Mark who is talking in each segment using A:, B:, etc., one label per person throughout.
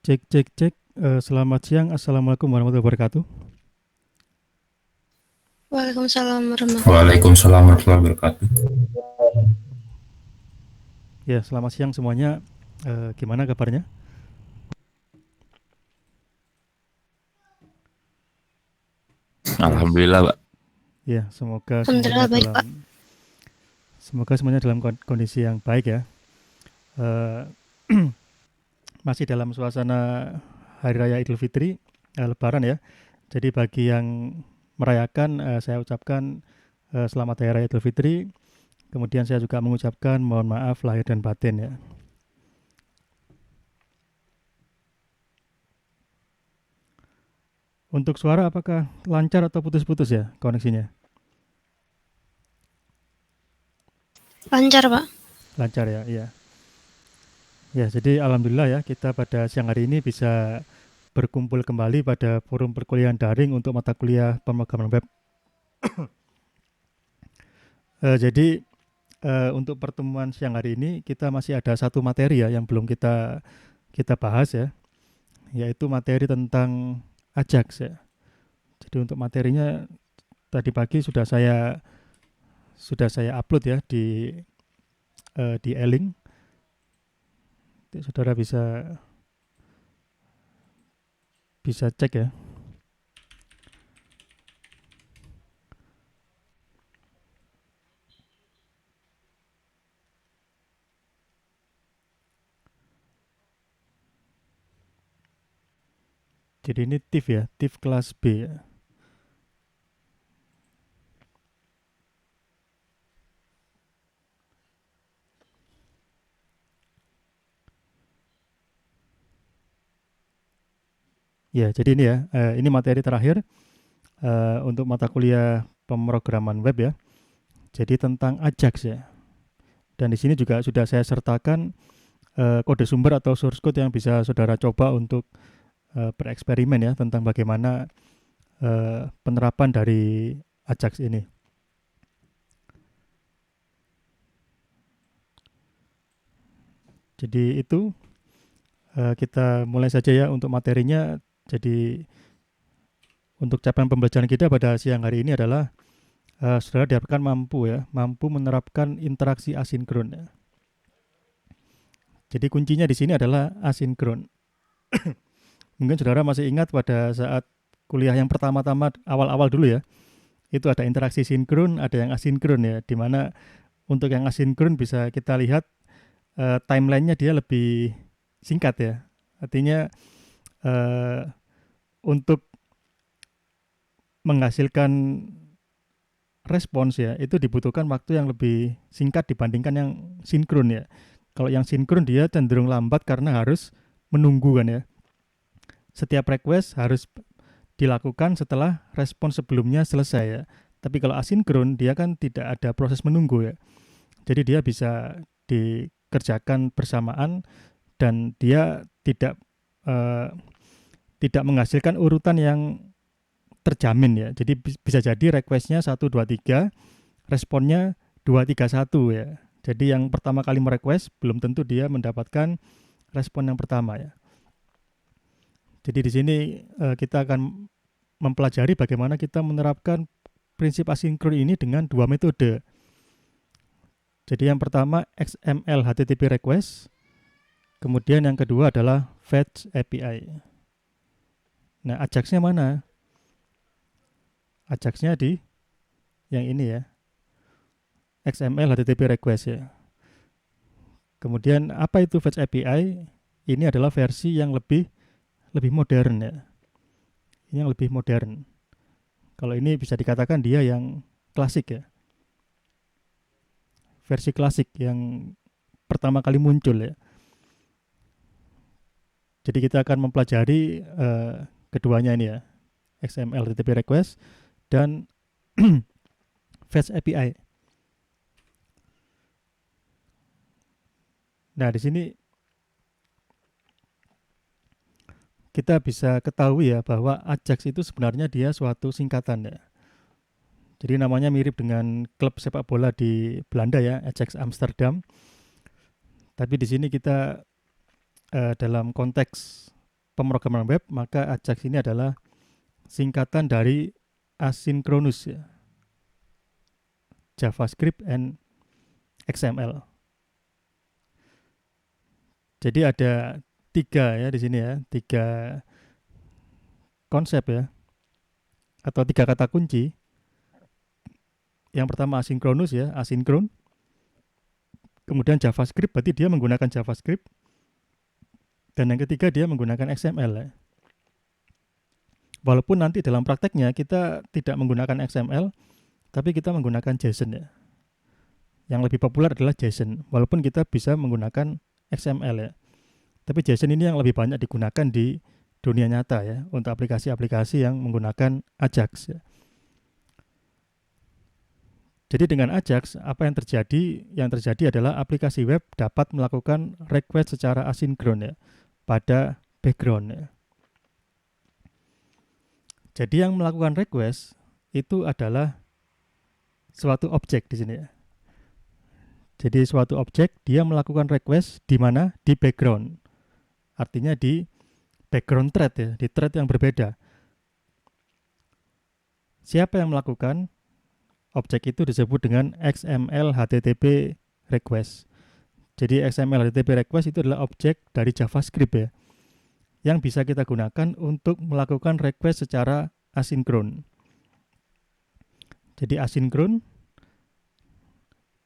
A: Cek cek cek. Selamat siang. Assalamualaikum warahmatullahi wabarakatuh.
B: Waalaikumsalam warahmatullahi wabarakatuh.
C: Waalaikumsalam warahmatullahi wabarakatuh.
A: Ya, selamat siang semuanya. Gimana kabarnya? Ya,
C: Alhamdulillah, Pak.
A: ya. Semoga semuanya
B: Alhamdulillah baik, Pak.
A: dalam kondisi yang baik ya. Eh, Masih dalam suasana Hari Raya Idul Fitri, Lebaran ya. Jadi bagi yang merayakan, saya ucapkan selamat Hari Raya Idul Fitri. Kemudian saya juga mengucapkan mohon maaf lahir dan batin ya. Untuk suara apakah lancar atau putus-putus ya koneksinya?
B: Lancar, Pak.
A: Lancar ya, iya. Ya, jadi alhamdulillah ya kita pada siang hari ini bisa berkumpul kembali pada forum perkuliahan daring untuk mata kuliah pemrograman web. Jadi untuk pertemuan siang hari ini kita masih ada satu materi ya yang belum kita kita bahas ya, yaitu materi tentang Ajax ya. Jadi untuk materinya tadi pagi sudah saya upload ya di e-link. Jadi saudara bisa bisa cek ya. Jadi ini TIF ya, TIF kelas B ya. Ya, jadi ini ya, ini materi terakhir untuk mata kuliah pemrograman web ya. Jadi tentang Ajax ya. Dan di sini juga sudah saya sertakan kode sumber atau source code yang bisa saudara coba untuk bereksperimen ya tentang bagaimana penerapan dari Ajax ini. Jadi itu kita mulai saja ya untuk materinya. Jadi untuk capaian pembelajaran kita pada siang hari ini adalah saudara diharapkan mampu menerapkan interaksi asinkron ya. Jadi kuncinya di sini adalah asinkron. Mungkin saudara masih ingat pada saat kuliah yang pertama-tama awal-awal dulu ya, itu ada interaksi sinkron, ada yang asinkron ya, di mana untuk yang asinkron bisa kita lihat timelinenya dia lebih singkat ya. Artinya eh, untuk menghasilkan respons ya, itu dibutuhkan waktu yang lebih singkat dibandingkan yang sinkron ya. Kalau yang sinkron dia cenderung lambat karena harus menunggu kan ya. Setiap request harus dilakukan setelah respon sebelumnya selesai ya. Tapi kalau asinkron dia kan tidak ada proses menunggu ya. Jadi dia bisa dikerjakan bersamaan dan dia eh, tidak menghasilkan urutan yang terjamin ya. Jadi bisa jadi requestnya 1, 2, 3, responnya 2, 3, 1 ya. Jadi yang pertama kali merequest belum tentu dia mendapatkan respon yang pertama ya. Jadi di sini kita akan mempelajari bagaimana kita menerapkan prinsip asinkron ini dengan dua metode. Jadi yang pertama XML HTTP request, kemudian yang kedua adalah fetch API. Nah, Ajax-nya mana? Ajax-nya di yang ini ya, XML HTTP request ya. Kemudian apa itu fetch API? Ini adalah versi yang lebih lebih modern ya. Ini yang lebih modern. Kalau ini bisa dikatakan dia yang klasik ya. Versi klasik yang pertama kali muncul ya. Jadi kita akan mempelajari keduanya ini ya, XML HTTP request dan fetch API. Nah, di sini kita bisa ketahui ya bahwa Ajax itu sebenarnya dia suatu singkatan ya. Jadi namanya mirip dengan klub sepak bola di Belanda ya, Ajax Amsterdam. Tapi di sini kita dalam konteks pemrograman web, maka Ajax ini adalah singkatan dari asynchronous ya, JavaScript and XML. Jadi ada 3 ya di sini ya, 3 konsep ya, atau 3 kata kunci. Yang pertama asynchronous ya, asinkron. Kemudian JavaScript, berarti dia menggunakan JavaScript. Dan yang ketiga dia menggunakan XML ya. Walaupun nanti dalam prakteknya kita tidak menggunakan XML, tapi kita menggunakan JSON ya. Yang lebih populer adalah JSON, walaupun kita bisa menggunakan XML ya. Tapi JSON ini yang lebih banyak digunakan di dunia nyata ya, untuk aplikasi-aplikasi yang menggunakan Ajax ya. Jadi dengan Ajax, apa yang terjadi? Yang terjadi adalah aplikasi web dapat melakukan request secara asinkron ya, pada background ya. Jadi yang melakukan request itu adalah suatu objek di sini ya. Jadi suatu objek dia melakukan request di mana? Di background. Artinya di background thread ya, di thread yang berbeda. Siapa yang melakukan? Objek itu disebut dengan XML HTTP request. Jadi XML HTTP request itu adalah objek dari JavaScript ya, yang bisa kita gunakan untuk melakukan request secara asinkron. Jadi asinkron,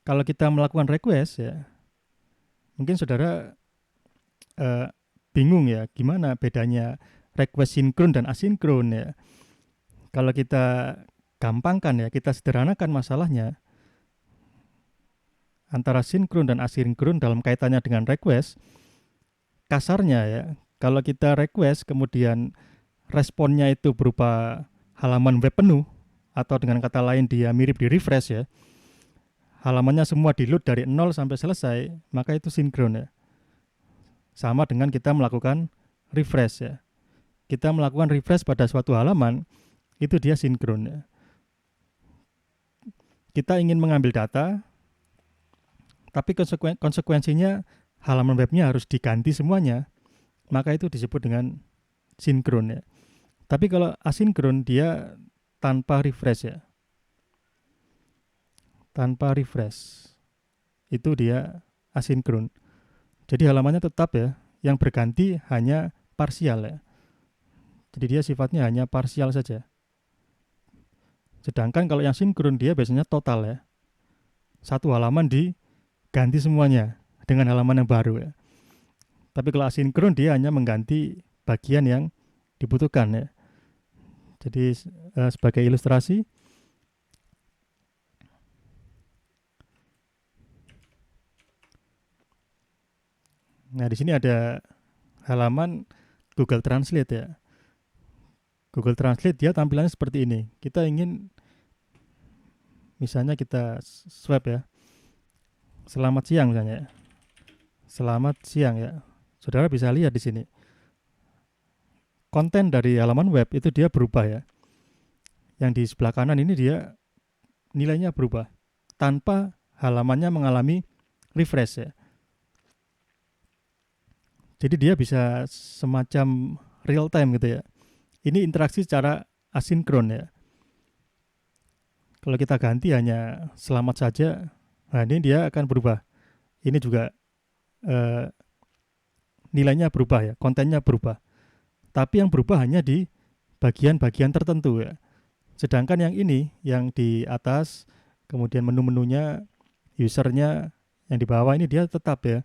A: kalau kita melakukan request ya, mungkin saudara bingung ya, gimana bedanya request sinkron dan asinkron ya. Kalau kita gampangkan ya, kita sederhanakan masalahnya, antara sinkron dan asinkron dalam kaitannya dengan request, kasarnya ya, kalau kita request kemudian responnya itu berupa halaman web penuh, atau dengan kata lain dia mirip di refresh ya, halamannya semua di load dari 0 sampai selesai, maka itu sinkron ya. Sama dengan kita melakukan refresh ya. Kita melakukan refresh pada suatu halaman, itu dia sinkron ya. Kita ingin mengambil data, tapi konsekuensinya halaman webnya harus diganti semuanya, maka itu disebut dengan sinkron ya. Tapi kalau asinkron dia tanpa refresh ya, tanpa refresh, itu dia asinkron. Jadi halamannya tetap ya, yang berganti hanya parsial ya. Jadi dia sifatnya hanya parsial saja. Sedangkan kalau yang sinkron dia biasanya total ya, satu halaman diganti semuanya dengan halaman yang baru ya. Tapi kalau asinkron dia hanya mengganti bagian yang dibutuhkan ya. Jadi sebagai ilustrasi, nah di sini ada halaman Google Translate ya. Google Translate dia tampilannya seperti ini. Kita ingin, misalnya kita swipe ya, selamat siang misalnya ya. Selamat siang ya. Saudara bisa lihat di sini. Konten dari halaman web itu dia berubah ya. Yang di sebelah kanan ini dia nilainya berubah tanpa halamannya mengalami refresh ya. Jadi dia bisa semacam real time gitu ya. Ini interaksi secara asinkron ya. Kalau kita ganti hanya selamat saja, nah ini dia akan berubah. Ini juga nilainya berubah ya, kontennya berubah. Tapi yang berubah hanya di bagian-bagian tertentu ya. Sedangkan yang ini, yang di atas, kemudian menu-menunya, usernya, yang di bawah ini dia tetap ya.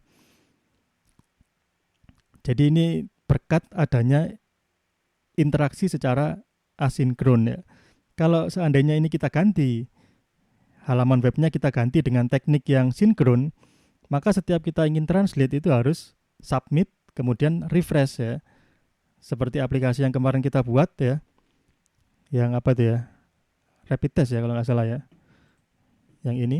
A: Jadi ini berkat adanya interaksi secara asinkron ya. Kalau seandainya ini kita ganti, halaman webnya kita ganti dengan teknik yang sinkron, maka setiap kita ingin translate itu harus submit, kemudian refresh ya. Seperti aplikasi yang kemarin kita buat ya, yang apa itu ya, rapid test ya kalau nggak salah ya. Yang ini,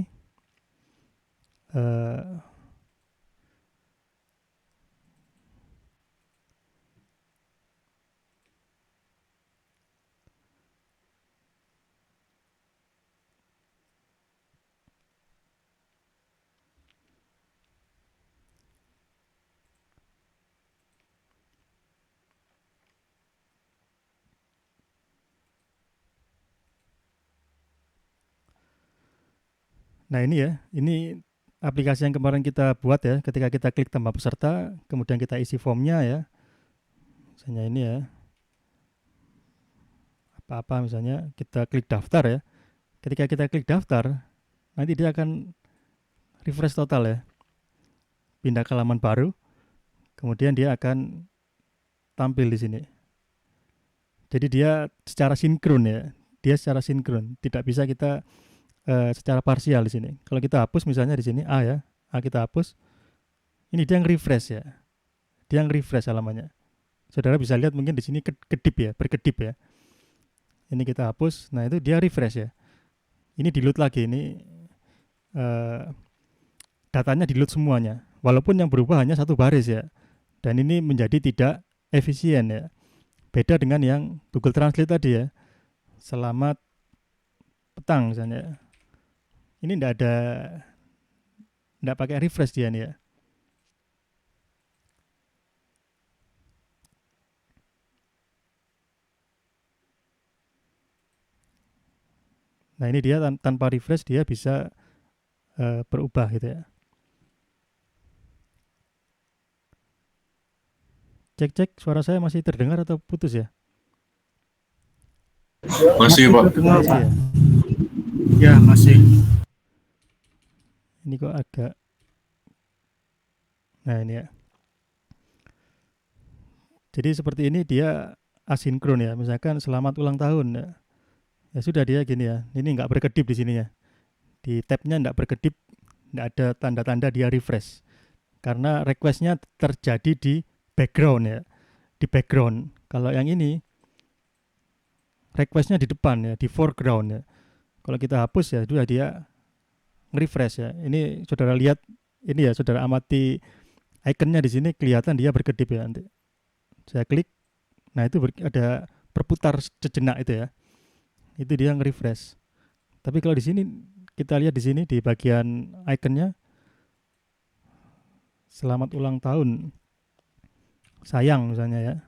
A: Nah ini ya, ini aplikasi yang kemarin kita buat ya, ketika kita klik tambah peserta, kemudian kita isi formnya ya, misalnya ini ya, apa-apa misalnya kita klik daftar ya, ketika kita klik daftar, nanti dia akan refresh total ya, pindah ke halaman baru, kemudian dia akan tampil di sini. Jadi dia secara sinkron ya, dia secara sinkron, tidak bisa kita secara parsial di sini. Kalau kita hapus misalnya di sini A ya, A kita hapus, ini dia yang refresh ya, dia yang refresh halamannya. Saudara bisa lihat mungkin di sini kedip ya, berkedip ya. Ini kita hapus, nah itu dia refresh ya. Ini di load lagi, ini datanya di load semuanya. Walaupun yang berubah hanya satu baris ya. Dan ini menjadi tidak efisien ya. Beda dengan yang Google Translate tadi ya. Selamat petang misalnya. Ini tidak pakai refresh dia nih ya. Nah ini dia tanpa refresh dia bisa berubah gitu ya. Cek suara saya masih terdengar atau putus ya?
C: Masih Pak.
A: Masih ya?
C: Ya masih.
A: Ini kok agak. Nah ini ya. Jadi seperti ini dia asinkron ya. Misalkan selamat ulang tahun ya. Ya sudah dia gini ya. Ini nggak berkedip di sininya. Di tabnya nggak berkedip, nggak ada tanda-tanda dia refresh. Karena requestnya terjadi di background ya. Di background. Kalau yang ini requestnya di depan ya, di foreground ya. Kalau kita hapus ya, sudah dia nge-refresh ya. Ini saudara lihat, ini ya saudara amati ikonnya di sini kelihatan dia berkedip ya nanti. Saya klik, nah itu ada berputar sejenak itu ya. Itu dia nge-refresh. Tapi kalau di sini kita lihat di sini di bagian ikonnya selamat ulang tahun sayang misalnya ya.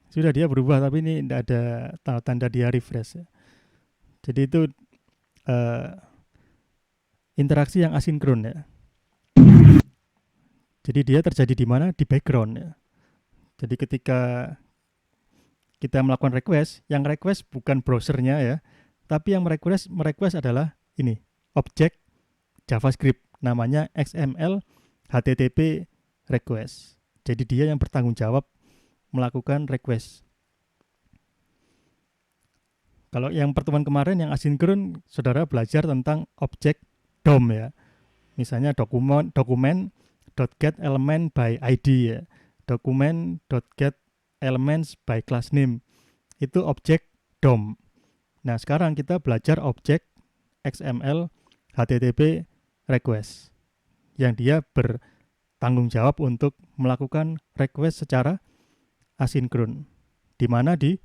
A: Sudah dia berubah tapi ini tidak ada tanda dia refresh ya. Jadi itu interaksi yang asinkron ya. Jadi dia terjadi di mana? Di background ya. Jadi ketika kita melakukan request, yang request bukan browsernya ya, tapi yang merequest adalah ini, objek JavaScript namanya XML HTTP request. Jadi dia yang bertanggung jawab melakukan request. Kalau yang pertemuan kemarin yang asinkron, saudara belajar tentang objek DOM ya. Misalnya document.getElement by ID ya. Document.get elements by class name. Itu objek DOM. Nah, sekarang kita belajar objek XML HTTP request. Yang dia bertanggung jawab untuk melakukan request secara asinkron. Di mana di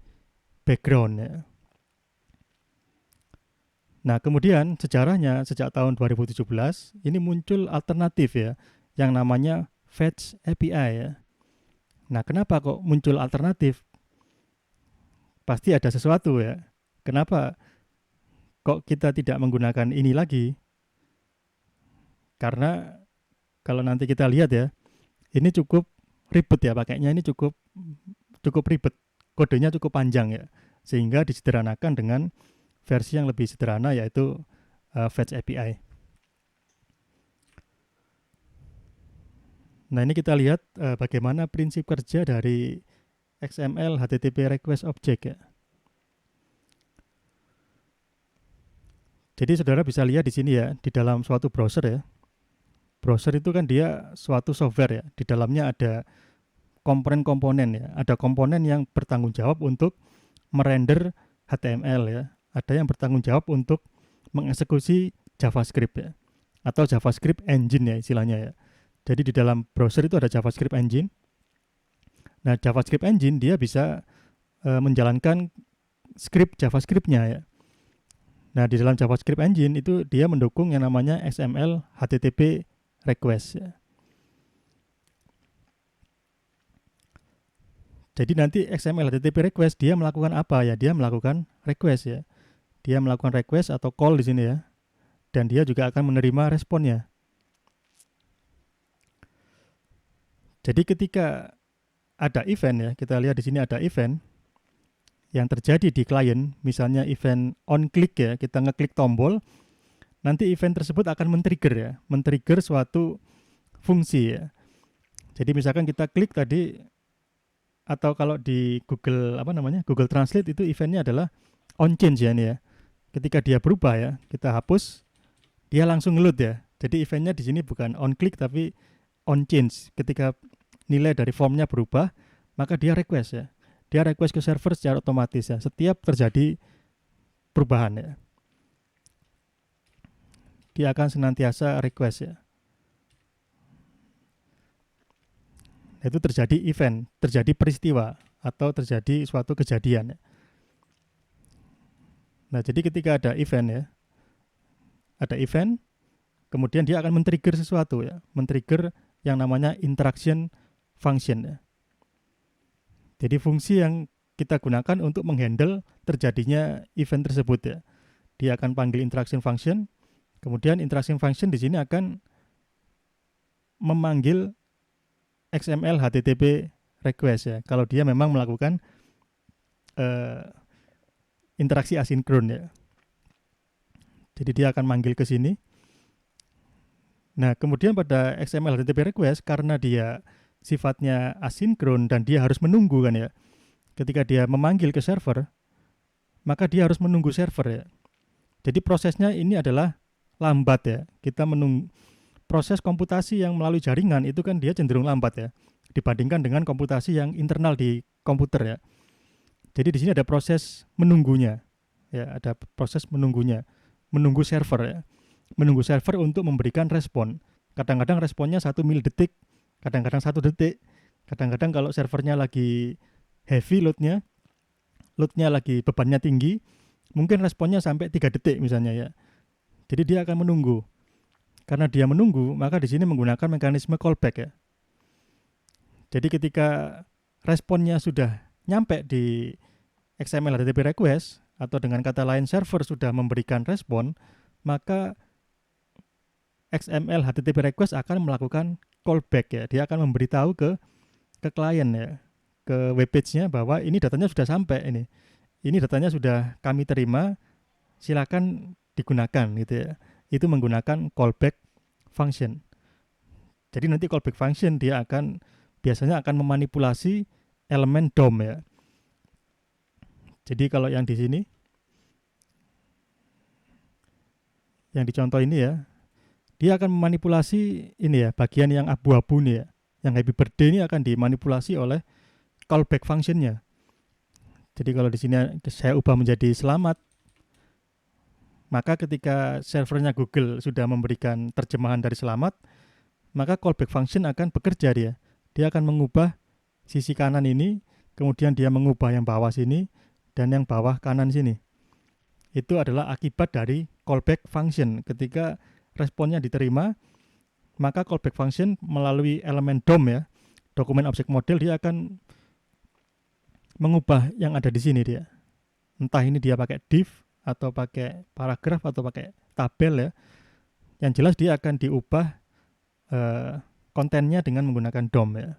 A: background ya. Nah, kemudian sejarahnya sejak tahun 2017 ini muncul alternatif ya yang namanya Fetch API ya. Nah, kenapa kok muncul alternatif? Pasti ada sesuatu ya. Kenapa kok kita tidak menggunakan ini lagi? Karena kalau nanti kita lihat ya, ini cukup ribet ya pakainya, ini cukup ribet. Kodenya cukup panjang ya. Sehingga disederhanakan dengan versi yang lebih sederhana yaitu Fetch API. Nah ini kita lihat bagaimana prinsip kerja dari XML HTTP request object ya. Jadi saudara bisa lihat di sini ya, di dalam suatu browser ya. Browser itu kan dia suatu software ya. Di dalamnya ada komponen-komponen ya. Ada komponen yang bertanggung jawab untuk merender HTML ya. Ada yang bertanggung jawab untuk mengeksekusi JavaScript ya. Atau JavaScript engine ya istilahnya ya. Jadi di dalam browser itu ada JavaScript engine. Nah, JavaScript engine dia bisa menjalankan script JavaScript-nya ya. Nah, di dalam JavaScript engine itu dia mendukung yang namanya XML HTTP request ya. Jadi nanti XML HTTP request dia melakukan apa ya? Dia melakukan request ya. Dia melakukan request atau call di sini ya. Dan dia juga akan menerima responnya. Jadi ketika ada event ya, kita lihat di sini ada event yang terjadi di klien, misalnya event on click ya, kita ngeklik tombol, nanti event tersebut akan men-trigger ya, men-trigger suatu fungsi ya. Jadi misalkan kita klik tadi, atau kalau di Google Google Translate itu eventnya adalah on change ya ini ya. Ketika dia berubah ya, kita hapus, dia langsung ngeload ya. Jadi eventnya di sini bukan on click tapi on change. Ketika nilai dari formnya berubah, maka dia request ya. Dia request ke server secara otomatis ya. Setiap terjadi perubahan ya, dia akan senantiasa request ya. Itu terjadi event, terjadi peristiwa atau terjadi suatu kejadian ya. Nah, jadi ketika ada event ya, ada event, kemudian dia akan men-trigger sesuatu ya, men-trigger yang namanya interaction function ya. Jadi fungsi yang kita gunakan untuk menghandle terjadinya event tersebut ya. Dia akan panggil interaction function, kemudian interaction function di sini akan memanggil XML HTTP request ya. Kalau dia memang melakukan interaksi asinkron ya. Jadi dia akan manggil ke sini. Nah, kemudian pada XML HTTP request, karena dia sifatnya asinkron dan dia harus menunggu kan ya. Ketika dia memanggil ke server, maka dia harus menunggu server ya. Jadi prosesnya ini adalah lambat ya. Kita menunggu proses komputasi yang melalui jaringan itu kan dia cenderung lambat ya, dibandingkan dengan komputasi yang internal di komputer ya. Jadi di sini ada proses menunggunya ya, ada proses menunggunya, menunggu server ya, menunggu server untuk memberikan respon. Kadang-kadang responnya 1 milidetik, kadang-kadang 1 detik, kadang-kadang kalau servernya lagi heavy loadnya lagi bebannya tinggi, mungkin responnya sampai 3 detik misalnya ya. Jadi dia akan menunggu. Karena dia menunggu, maka di sini menggunakan mekanisme callback ya. Jadi ketika responnya sudah nyampe di XML HTTP request, atau dengan kata lain server sudah memberikan respon, maka XML HTTP request akan melakukan callback ya. Dia akan memberitahu ke klien ya, ke webpage-nya bahwa ini datanya sudah sampai ini. Ini datanya sudah kami terima, silakan digunakan gitu ya. Itu menggunakan callback function. Jadi nanti callback function dia biasanya akan memanipulasi elemen DOM ya. Jadi kalau yang di sini, yang dicontoh ini ya, dia akan memanipulasi ini ya, bagian yang abu-abu nih ya. Yang happy birthday ini akan dimanipulasi oleh callback functionnya. Jadi kalau di sini saya ubah menjadi selamat, maka ketika servernya Google sudah memberikan terjemahan dari selamat, maka callback function akan bekerja dia. Dia akan mengubah sisi kanan ini, kemudian dia mengubah yang bawah sini, dan yang bawah kanan sini. Itu adalah akibat dari callback function. Ketika responnya diterima, maka callback function melalui elemen DOM ya, dokumen object model, dia akan mengubah yang ada di sini dia. Entah ini dia pakai div, atau pakai paragraf, atau pakai tabel ya. Yang jelas dia akan diubah kontennya dengan menggunakan DOM ya.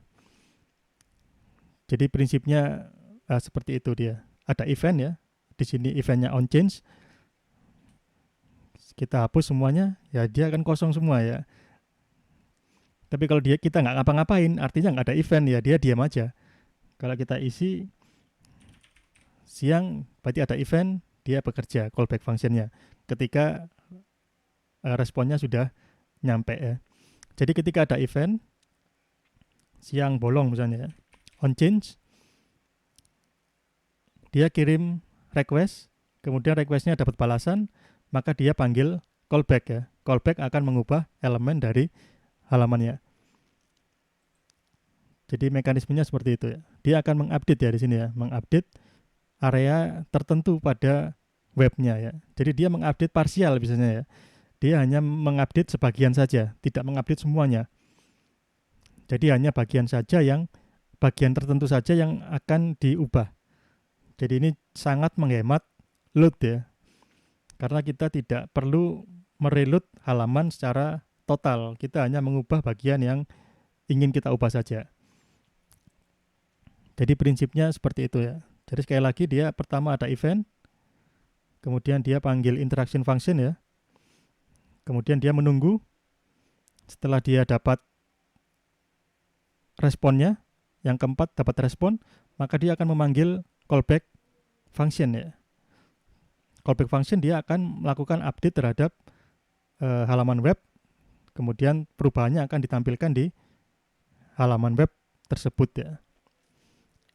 A: Jadi prinsipnya seperti itu dia. Ada event ya. Di sini eventnya on change. Kita hapus semuanya, ya dia akan kosong semua ya. Tapi kalau kita nggak ngapa-ngapain, artinya nggak ada event ya, dia diam aja. Kalau kita isi siang, berarti ada event, dia bekerja callback functionnya ketika responnya sudah nyampe ya. Jadi ketika ada event siang bolong misalnya ya, on change, dia kirim request, kemudian requestnya dapat balasan, maka dia panggil callback ya. Callback akan mengubah elemen dari halamannya. Jadi mekanismenya seperti itu ya. Dia akan mengupdate ya di sini ya, mengupdate area tertentu pada webnya ya. Jadi dia mengupdate parsial biasanya ya. Dia hanya mengupdate sebagian saja, tidak mengupdate semuanya. Jadi hanya bagian tertentu saja yang akan diubah. Jadi ini sangat menghemat load ya. Karena kita tidak perlu mereload halaman secara total, kita hanya mengubah bagian yang ingin kita ubah saja. Jadi prinsipnya seperti itu ya. Jadi sekali lagi dia pertama ada event, kemudian dia panggil interaction function ya, kemudian dia menunggu. Setelah dia dapat responnya, yang keempat dapat respon, maka dia akan memanggil callback function ya. Callback function dia akan melakukan update terhadap halaman web, kemudian perubahannya akan ditampilkan di halaman web tersebut ya.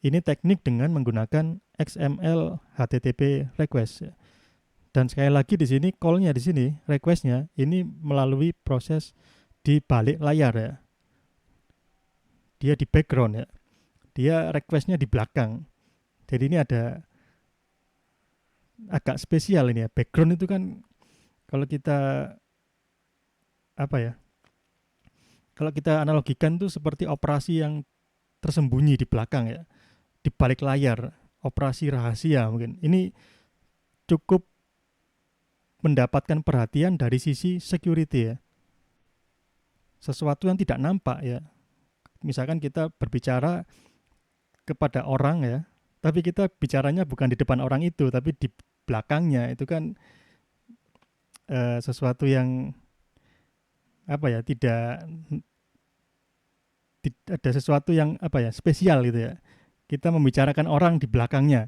A: Ini teknik dengan menggunakan XML HTTP request ya. Dan sekali lagi di sini call-nya di sini, request-nya ini melalui proses di balik layar ya. Dia di background ya. Dia request-nya di belakang. Jadi ini ada agak spesial ini ya. Background itu kan kalau kita apa ya? Kalau kita analogikan tuh seperti operasi yang tersembunyi di belakang ya. Di balik layar, operasi rahasia mungkin. Ini cukup mendapatkan perhatian dari sisi security ya. Sesuatu yang tidak nampak ya. Misalkan kita berbicara kepada orang ya, tapi kita bicaranya bukan di depan orang itu, tapi di belakangnya. Itu kan sesuatu yang apa ya, tidak ada sesuatu yang apa ya, spesial gitu ya. Kita membicarakan orang di belakangnya.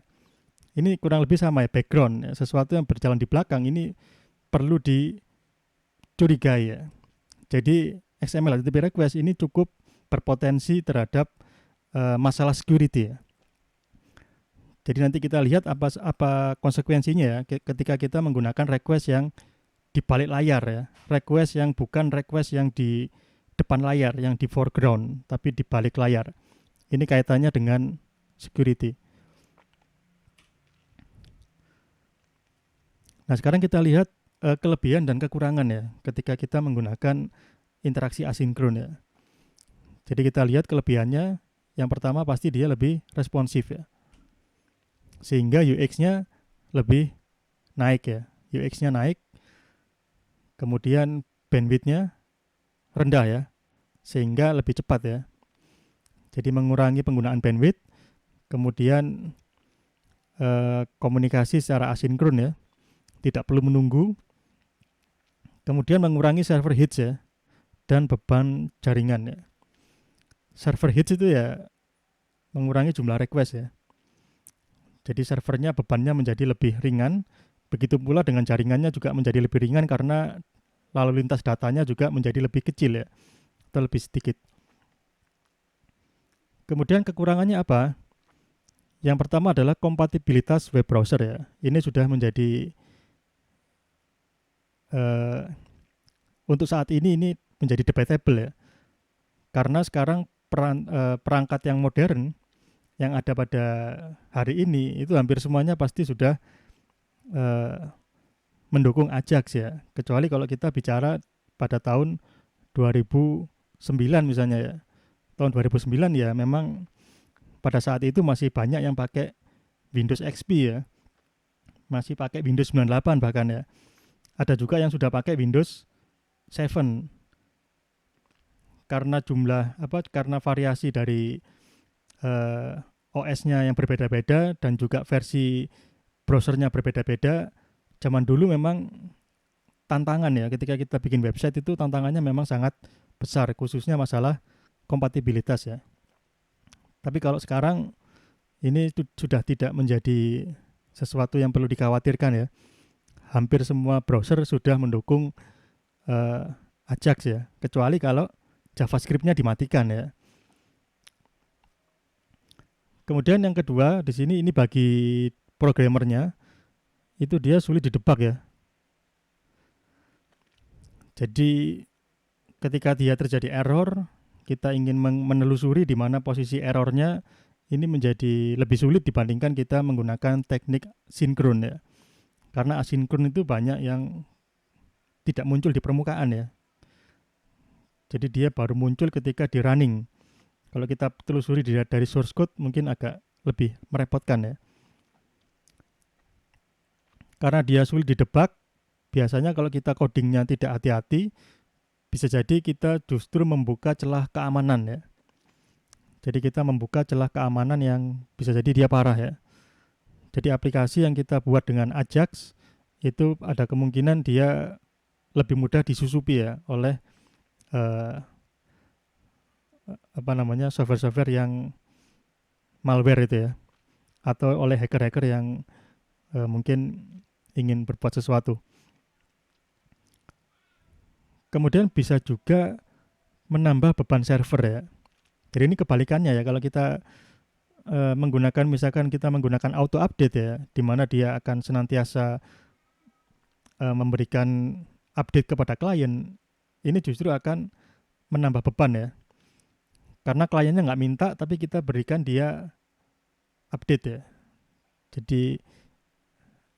A: Ini kurang lebih sama ya, background ya. Sesuatu yang berjalan di belakang ini perlu dicurigai ya. Jadi XML HTTP request ini cukup berpotensi terhadap masalah security ya. Jadi nanti kita lihat apa konsekuensinya ya ketika kita menggunakan request yang di balik layar ya. Request yang bukan request yang di depan layar, yang di foreground, tapi di balik layar. Ini kaitannya dengan security. Nah, sekarang kita lihat kelebihan dan kekurangan ya ketika kita menggunakan interaksi asinkron ya. Jadi kita lihat kelebihannya, yang pertama pasti dia lebih responsif ya. Sehingga UX-nya lebih naik ya. UX-nya naik, kemudian bandwidth-nya rendah ya, sehingga lebih cepat ya. Jadi mengurangi penggunaan bandwidth, kemudian komunikasi secara asinkron ya, tidak perlu menunggu, kemudian mengurangi server hits ya, dan beban jaringan ya. Server hits itu ya mengurangi jumlah request ya. Jadi servernya bebannya menjadi lebih ringan, begitu pula dengan jaringannya juga menjadi lebih ringan karena lalu lintas datanya juga menjadi lebih kecil ya, atau lebih sedikit. Kemudian kekurangannya apa? Yang pertama adalah kompatibilitas web browser ya. Ini sudah menjadi untuk saat ini menjadi debatable ya. Karena sekarang perangkat yang modern yang ada pada hari ini itu hampir semuanya pasti sudah mendukung Ajax ya. Kecuali kalau kita bicara pada tahun 2009 misalnya ya. Tahun 2009 ya memang pada saat itu masih banyak yang pakai Windows XP ya. Masih pakai Windows 98 bahkan ya. Ada juga yang sudah pakai Windows 7. Karena karena variasi dari OS-nya yang berbeda-beda dan juga versi browsernya berbeda-beda. Zaman dulu memang tantangan ya, ketika kita bikin website itu tantangannya memang sangat besar, khususnya masalah kompatibilitas ya. Tapi kalau sekarang ini sudah tidak menjadi sesuatu yang perlu dikhawatirkan ya. Hampir semua browser sudah mendukung Ajax ya, kecuali kalau JavaScript-nya dimatikan ya. Kemudian yang kedua di sini ini bagi programmernya itu dia sulit didebak ya. Jadi ketika dia terjadi error, kita ingin menelusuri di mana posisi errornya, ini menjadi lebih sulit dibandingkan kita menggunakan teknik sinkron ya. Karena asinkron itu banyak yang tidak muncul di permukaan ya. Jadi dia baru muncul ketika di running. Kalau kita telusuri dari source code mungkin agak lebih merepotkan ya. Karena dia sulit didebak, biasanya kalau kita codingnya tidak hati-hati, bisa jadi kita justru membuka celah keamanan ya. Jadi kita membuka celah keamanan yang bisa jadi dia parah ya. Jadi aplikasi yang kita buat dengan Ajax itu ada kemungkinan dia lebih mudah disusupi ya oleh software-software yang malware itu ya, atau oleh hacker-hacker yang mungkin ingin berbuat sesuatu. Kemudian bisa juga menambah beban server ya. Jadi ini kebalikannya ya, kalau kita menggunakan auto update ya, di mana dia akan senantiasa memberikan update kepada klien, ini justru akan menambah beban ya. Karena kliennya nggak minta, tapi kita berikan dia update ya. Jadi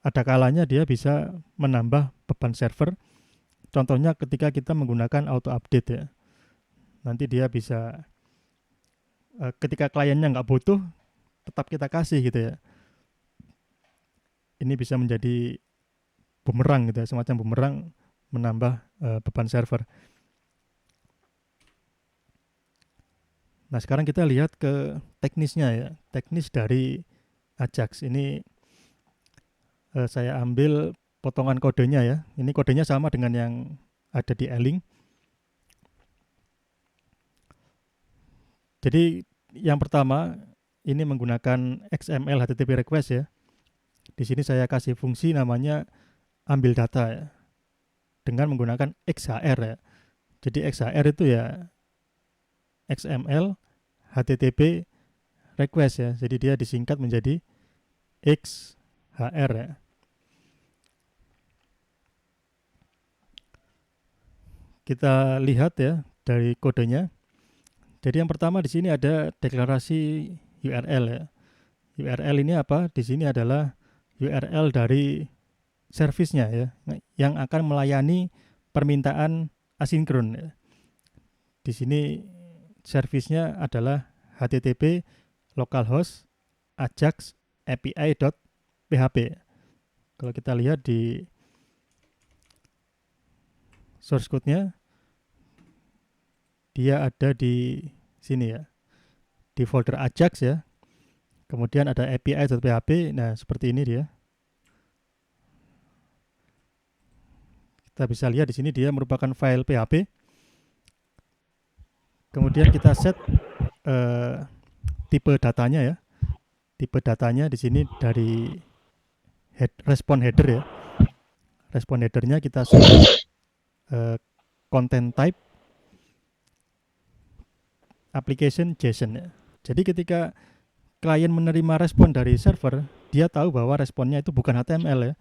A: ada kalanya dia bisa menambah beban server. Contohnya ketika kita menggunakan auto update ya. Nanti dia bisa ketika kliennya nggak butuh, tetap kita kasih gitu ya. Ini bisa menjadi bumerang gitu ya, semacam bumerang menambah beban server. Nah sekarang kita lihat ke teknisnya ya, teknis dari Ajax. Ini saya ambil potongan kodenya ya. Ini kodenya sama dengan yang ada di E-Link. Jadi yang pertama ini menggunakan XML HTTP request ya. Di sini saya kasih fungsi namanya ambil data ya, dengan menggunakan XHR ya. Jadi XHR itu ya XML HTTP request ya. Jadi dia disingkat menjadi XHR ya. Kita lihat ya dari kodenya. Jadi yang pertama di sini ada deklarasi URL ya. URL ini apa? Di sini adalah URL dari servisnya ya, yang akan melayani permintaan asinkron ya. Di sini servisnya adalah HTTP localhost ajax api.php. Kalau kita lihat di source code-nya, dia ada di sini ya, di folder Ajax ya. Kemudian ada api.php. Nah, seperti ini dia. Kita bisa lihat di sini dia merupakan file PHP. Kemudian kita set tipe datanya ya. Tipe datanya di sini dari respon header ya. Respon headernya kita set content type application JSON ya. Jadi ketika klien menerima respon dari server, dia tahu bahwa responnya itu bukan HTML ya.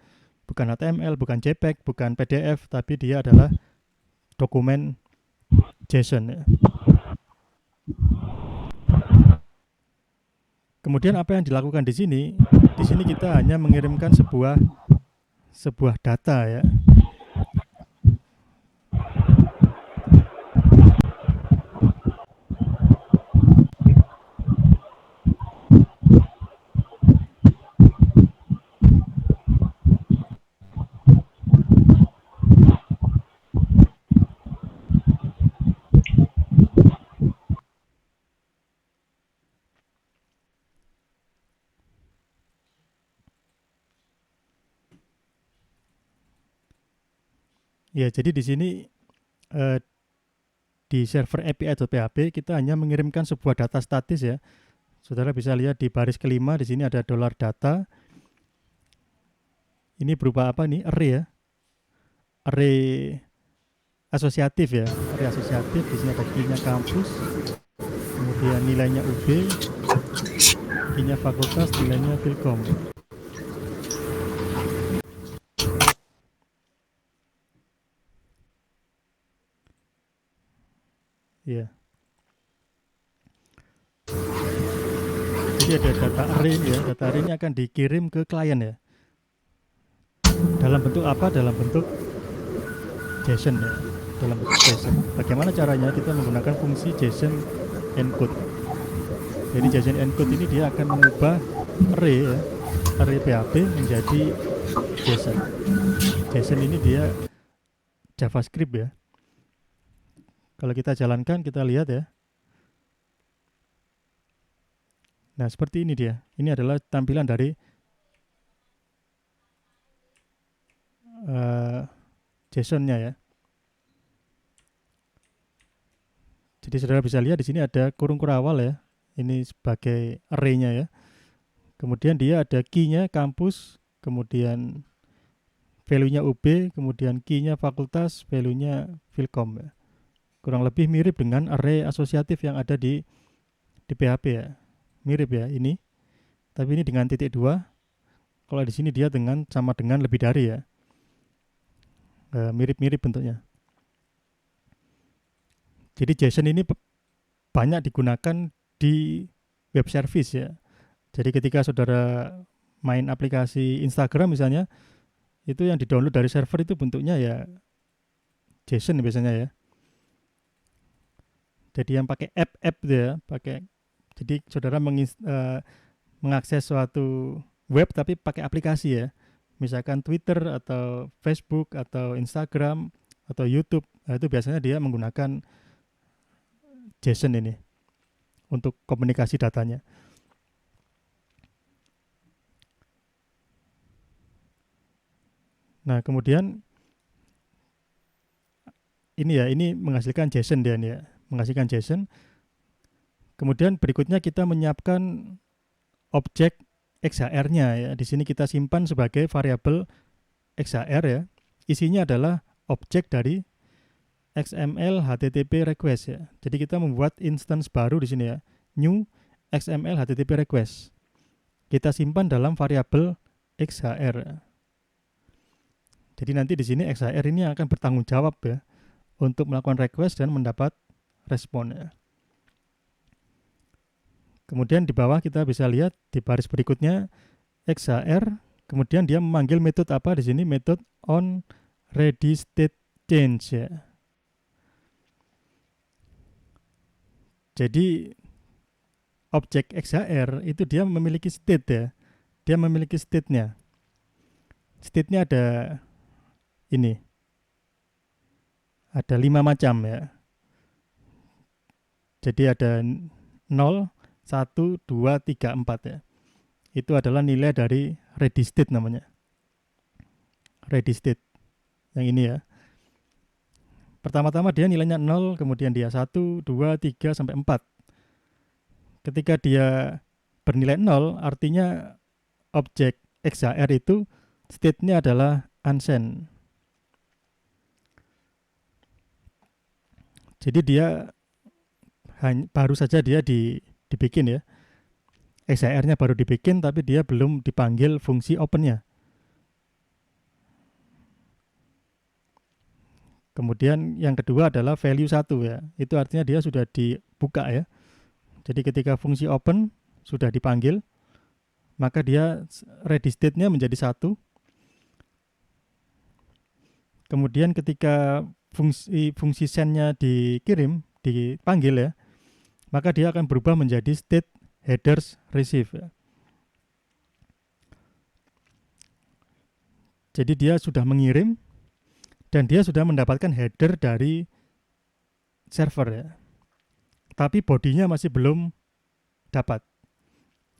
A: Bukan HTML, bukan JPEG, bukan PDF, tapi dia adalah dokumen JSON ya. Kemudian apa yang dilakukan di sini? Di sini kita hanya mengirimkan sebuah data ya. Ya, jadi di sini di server api.php kita hanya mengirimkan sebuah data statis ya. Saudara bisa lihat di baris kelima di sini ada $data. Ini berupa apa nih? Array ya. Array asosiatif ya. Array asosiatif, di sini ada key-nya kampus. Kemudian nilainya UB, key-nya fakultas, nilainya Filkom. Ya. Jadi ada data array ya. Data array ini akan dikirim ke klien ya. Dalam bentuk apa? Dalam bentuk JSON ya. Dalam bentuk JSON. Bagaimana caranya? Kita menggunakan fungsi JSON encode. Jadi JSON encode ini dia akan mengubah array ya, array PHP menjadi JSON. JSON ini dia JavaScript ya. Kalau kita jalankan, kita lihat ya. Nah, seperti ini dia. Ini adalah tampilan dari JSON-nya ya. Jadi saudara bisa lihat di sini ada kurung kurawal ya. Ini sebagai array-nya ya. Kemudian dia ada key-nya kampus, kemudian value-nya UB, kemudian key-nya fakultas, value-nya Filkom ya. Kurang lebih mirip dengan array asosiatif yang ada di PHP ya. Mirip ya ini. Tapi ini dengan titik 2. Kalau di sini dia sama dengan lebih dari ya. Mirip-mirip bentuknya. Jadi JSON ini banyak digunakan di web service ya. Jadi ketika saudara main aplikasi Instagram misalnya, itu yang di-download dari server itu bentuknya ya JSON biasanya ya. Jadi yang pakai app ya, jadi saudara mengakses suatu web tapi pakai aplikasi ya. Misalkan Twitter atau Facebook atau Instagram atau YouTube, itu biasanya dia menggunakan JSON ini untuk komunikasi datanya. Nah, kemudian ini menghasilkan JSON dia nih ya, menghasilkan JSON. Kemudian berikutnya kita menyiapkan objek XHR-nya ya. Di sini kita simpan sebagai variabel XHR ya. Isinya adalah objek dari XML HTTP request ya. Jadi kita membuat instance baru di sini ya. New XML HTTP request. Kita simpan dalam variabel XHR. Jadi nanti di sini XHR ini akan bertanggung jawab ya untuk melakukan request dan mendapat respon ya. Kemudian di bawah kita bisa lihat di baris berikutnya XHR, kemudian dia memanggil metode apa di sini? Metode on ready state change ya. Jadi objek XHR itu dia memiliki state ya. Dia memiliki state-nya. State-nya ada ini. Ada 5 macam ya. Jadi ada 0, 1, 2, 3, 4 ya. Itu adalah nilai dari ready state namanya. Ready state. Yang ini ya. Pertama-tama dia nilainya 0, kemudian dia 1, 2, 3, sampai 4. Ketika dia bernilai 0, artinya objek XHR itu state-nya adalah unsend. Jadi dia baru saja dia dibikin ya. XHR-nya baru dibikin tapi dia belum dipanggil fungsi open-nya. Kemudian yang kedua adalah value 1 ya. Itu artinya dia sudah dibuka ya. Jadi ketika fungsi open sudah dipanggil, maka dia ready state-nya menjadi 1. Kemudian ketika fungsi send-nya dipanggil ya, maka dia akan berubah menjadi state headers receive ya. Jadi dia sudah mengirim dan dia sudah mendapatkan header dari server ya. Tapi bodinya masih belum dapat.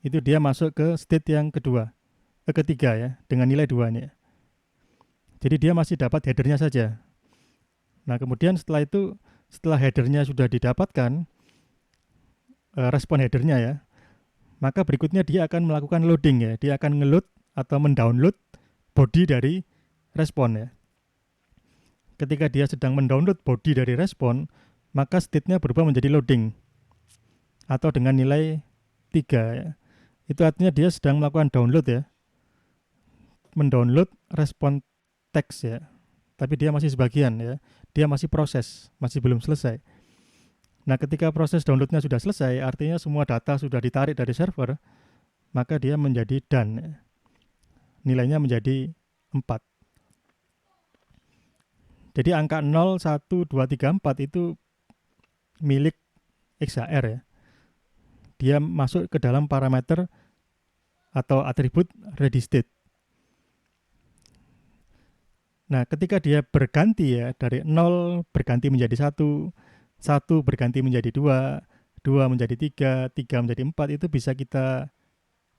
A: Itu dia masuk ke state yang ketiga ya, dengan nilai 2 nih. Jadi dia masih dapat headernya saja. Nah kemudian setelah headernya sudah didapatkan, respon headernya ya, maka berikutnya dia akan melakukan loading ya. Dia akan ngeload atau mendownload body dari respon ya. Ketika dia sedang mendownload body dari respon, maka state-nya berubah menjadi loading atau dengan nilai 3 ya. Itu artinya dia sedang melakukan download ya. Mendownload respon teks ya. Tapi dia masih sebagian ya. Dia masih proses, masih belum selesai. Nah, ketika proses downloadnya sudah selesai, artinya semua data sudah ditarik dari server, maka dia menjadi done ya. Nilainya menjadi 4. Jadi angka 0, 1, 2, 3, 4 itu milik XHR ya. Dia masuk ke dalam parameter atau atribut ready state. Nah, ketika dia berganti ya, dari 0 berganti menjadi 1, 1 berganti menjadi 2, 2 menjadi 3, 3 menjadi 4, itu bisa kita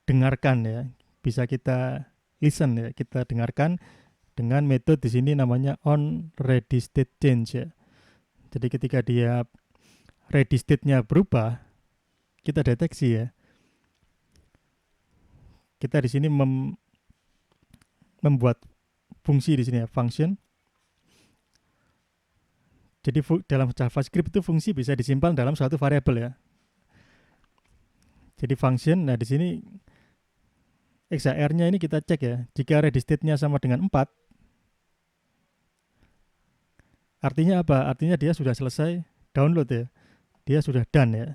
A: dengarkan ya, bisa kita listen ya, kita dengarkan dengan metode di sini namanya on ready state change ya. Jadi ketika dia ready state-nya berubah, kita deteksi ya. Kita di sini membuat fungsi di sini ya, function. Jadi dalam JavaScript itu fungsi bisa disimpan dalam suatu variabel ya. Jadi function, nah di sini XHR-nya ini kita cek ya. Jika ready state-nya sama dengan 4, artinya apa? Artinya dia sudah selesai download ya. Dia sudah done ya.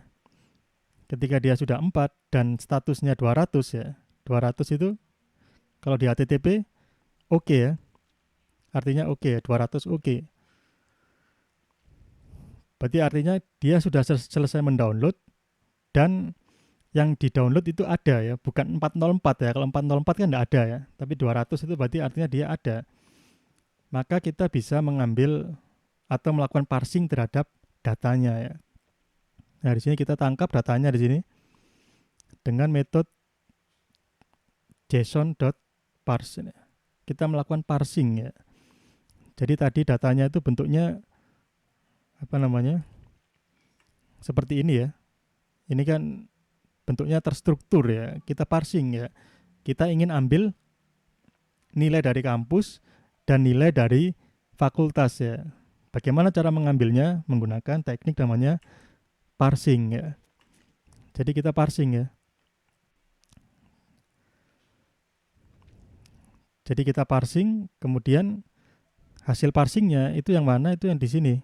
A: Ketika dia sudah 4 dan statusnya 200 ya. 200 itu kalau di HTTP oke ya. Artinya oke ya, 200 oke. Berarti artinya dia sudah selesai mendownload dan yang di-download itu ada ya, bukan 404 ya. Kalau 404 kan enggak ada ya, tapi 200 itu berarti artinya dia ada. Maka kita bisa mengambil atau melakukan parsing terhadap datanya ya. Nah, di sini kita tangkap datanya di sini dengan metode json.parse. Kita melakukan parsing ya. Jadi tadi datanya itu bentuknya apa namanya? Seperti ini ya. Ini kan bentuknya terstruktur ya. Kita parsing ya. Kita ingin ambil nilai dari kampus dan nilai dari fakultas ya. Bagaimana cara mengambilnya? Menggunakan teknik namanya parsing ya. Jadi kita parsing ya. Jadi kita parsing, kemudian hasil parsingnya itu yang mana? Itu yang di sini.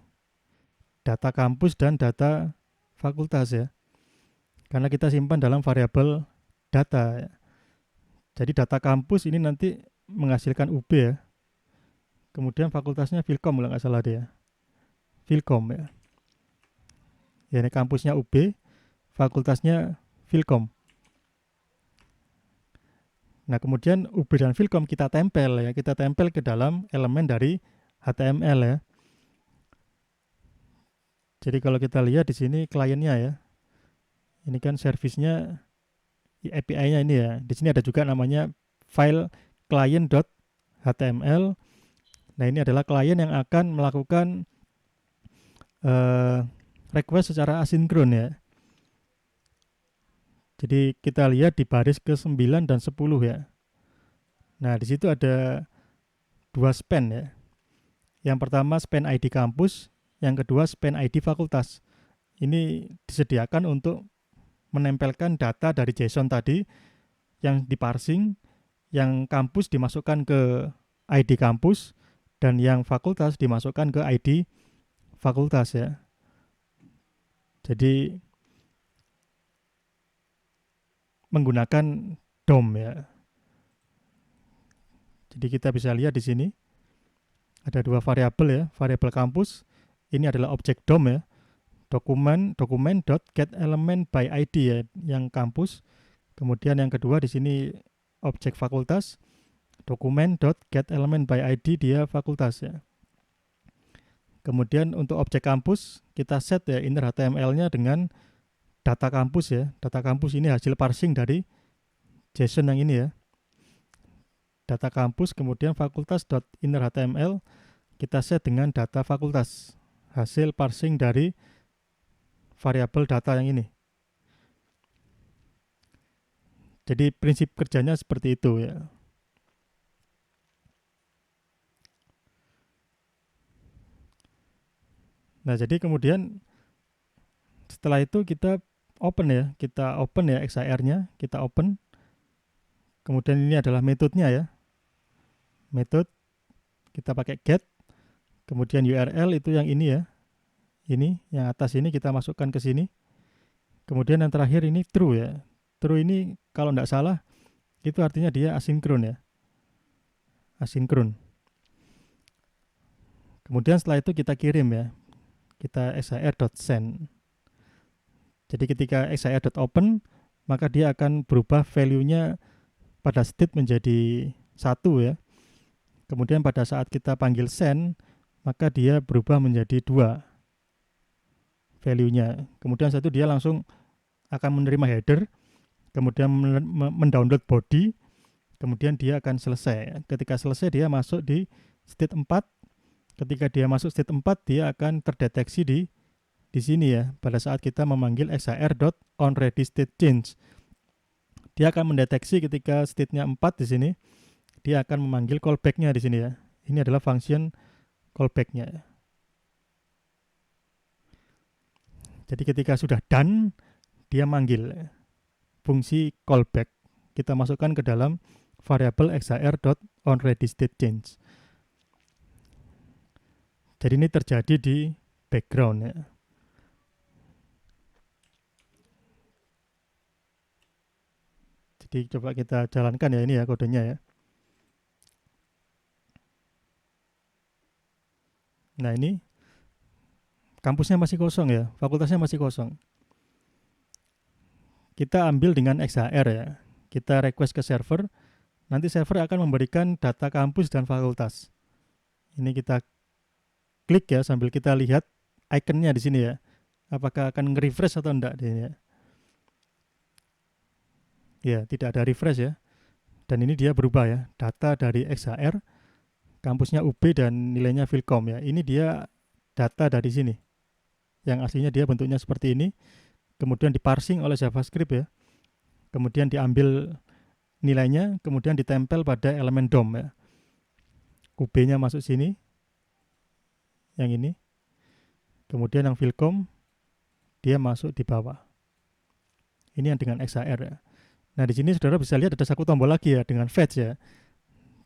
A: Data kampus dan data fakultas ya. Karena kita simpan dalam variabel data ya. Jadi data kampus ini nanti menghasilkan UB ya. Kemudian fakultasnya Filkom kalau nggak salah dia. Filkom ya. Ya ini kampusnya UB, fakultasnya Filkom. Nah kemudian UB dan Filkom kita tempel ya, kita tempel ke dalam elemen dari HTML ya. Jadi kalau kita lihat di sini kliennya ya, ini kan servisnya API-nya ini ya. Di sini ada juga namanya file client.html. Nah ini adalah klien yang akan melakukan request secara asinkron ya. Jadi kita lihat di baris ke-9 dan 10 ya. Nah, di situ ada 2 span ya. Yang pertama span ID kampus, yang kedua span ID fakultas. Ini disediakan untuk menempelkan data dari JSON tadi yang diparsing, yang kampus dimasukkan ke ID kampus dan yang fakultas dimasukkan ke ID fakultas ya. Jadi menggunakan DOM ya. Jadi kita bisa lihat di sini ada 2 variabel ya, variabel kampus. Ini adalah objek DOM ya. Document.getElementById ya, yang kampus. Kemudian yang kedua di sini objek fakultas, document.getElementById dia fakultas ya. Kemudian untuk objek kampus kita set ya inner HTML-nya dengan data kampus ya. Data kampus ini hasil parsing dari JSON yang ini ya. Data kampus, kemudian fakultas.innerhtml kita set dengan data fakultas. Hasil parsing dari variabel data yang ini. Jadi prinsip kerjanya seperti itu ya. Nah, jadi kemudian setelah itu kita open ya XHR-nya, kita open. Kemudian ini adalah metodenya ya. Metode kita pakai get, kemudian URL itu yang ini ya. Ini yang atas ini kita masukkan ke sini. Kemudian yang terakhir ini true ya. True ini kalau tidak salah itu artinya dia asinkron ya. Asinkron. Kemudian setelah itu kita kirim ya. Kita xhr.send. Jadi ketika xhr.open maka dia akan berubah value-nya pada state menjadi 1 ya. Kemudian pada saat kita panggil send, maka dia berubah menjadi 2 value-nya. Kemudian satu dia langsung akan menerima header, kemudian mendownload body, kemudian dia akan selesai. Ketika selesai dia masuk di state 4. Ketika dia masuk state 4, dia akan terdeteksi di sini ya, pada saat kita memanggil xar.onReadyStateChange. Dia akan mendeteksi ketika state-nya 4 di sini, dia akan memanggil callback-nya di sini ya. Ini adalah function callback-nya. Jadi ketika sudah done, dia manggil fungsi callback. Kita masukkan ke dalam variabel xar.onReadyStateChange. Jadi ini terjadi di background ya. Jadi coba kita jalankan ya ini ya kodenya ya. Nah ini kampusnya masih kosong ya, fakultasnya masih kosong. Kita ambil dengan XHR ya. Kita request ke server, nanti server akan memberikan data kampus dan fakultas. Ini kita klik ya sambil kita lihat ikonnya di sini ya. Apakah akan nge-refresh atau enggak di sini ya. Ya, tidak ada refresh ya. Dan ini dia berubah ya. Data dari XHR, kampusnya UB dan nilainya Philcom ya. Ini dia data dari sini. Yang aslinya dia bentuknya seperti ini. Kemudian diparsing oleh JavaScript ya. Kemudian diambil nilainya, kemudian ditempel pada elemen DOM ya. UB-nya masuk sini. Yang ini. Kemudian yang Philcom dia masuk di bawah. Ini yang dengan XHR ya. Nah, di sini saudara bisa lihat ada satu tombol lagi ya dengan fetch ya.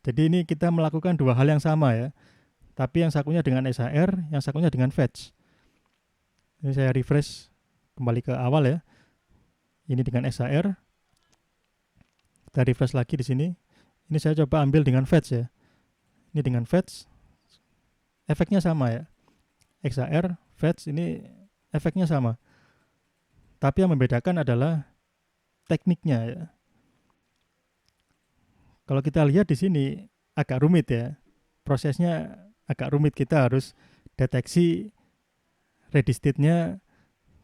A: Jadi ini kita melakukan 2 hal yang sama ya. Tapi yang satunya dengan XHR, yang satunya dengan fetch. Ini saya refresh kembali ke awal ya. Ini dengan XHR. Kita refresh lagi di sini. Ini saya coba ambil dengan fetch ya. Ini dengan fetch. Efeknya sama ya. XHR, fetch ini efeknya sama. Tapi yang membedakan adalah tekniknya ya. Kalau kita lihat di sini agak rumit ya. Prosesnya agak rumit, kita harus deteksi ready state-nya,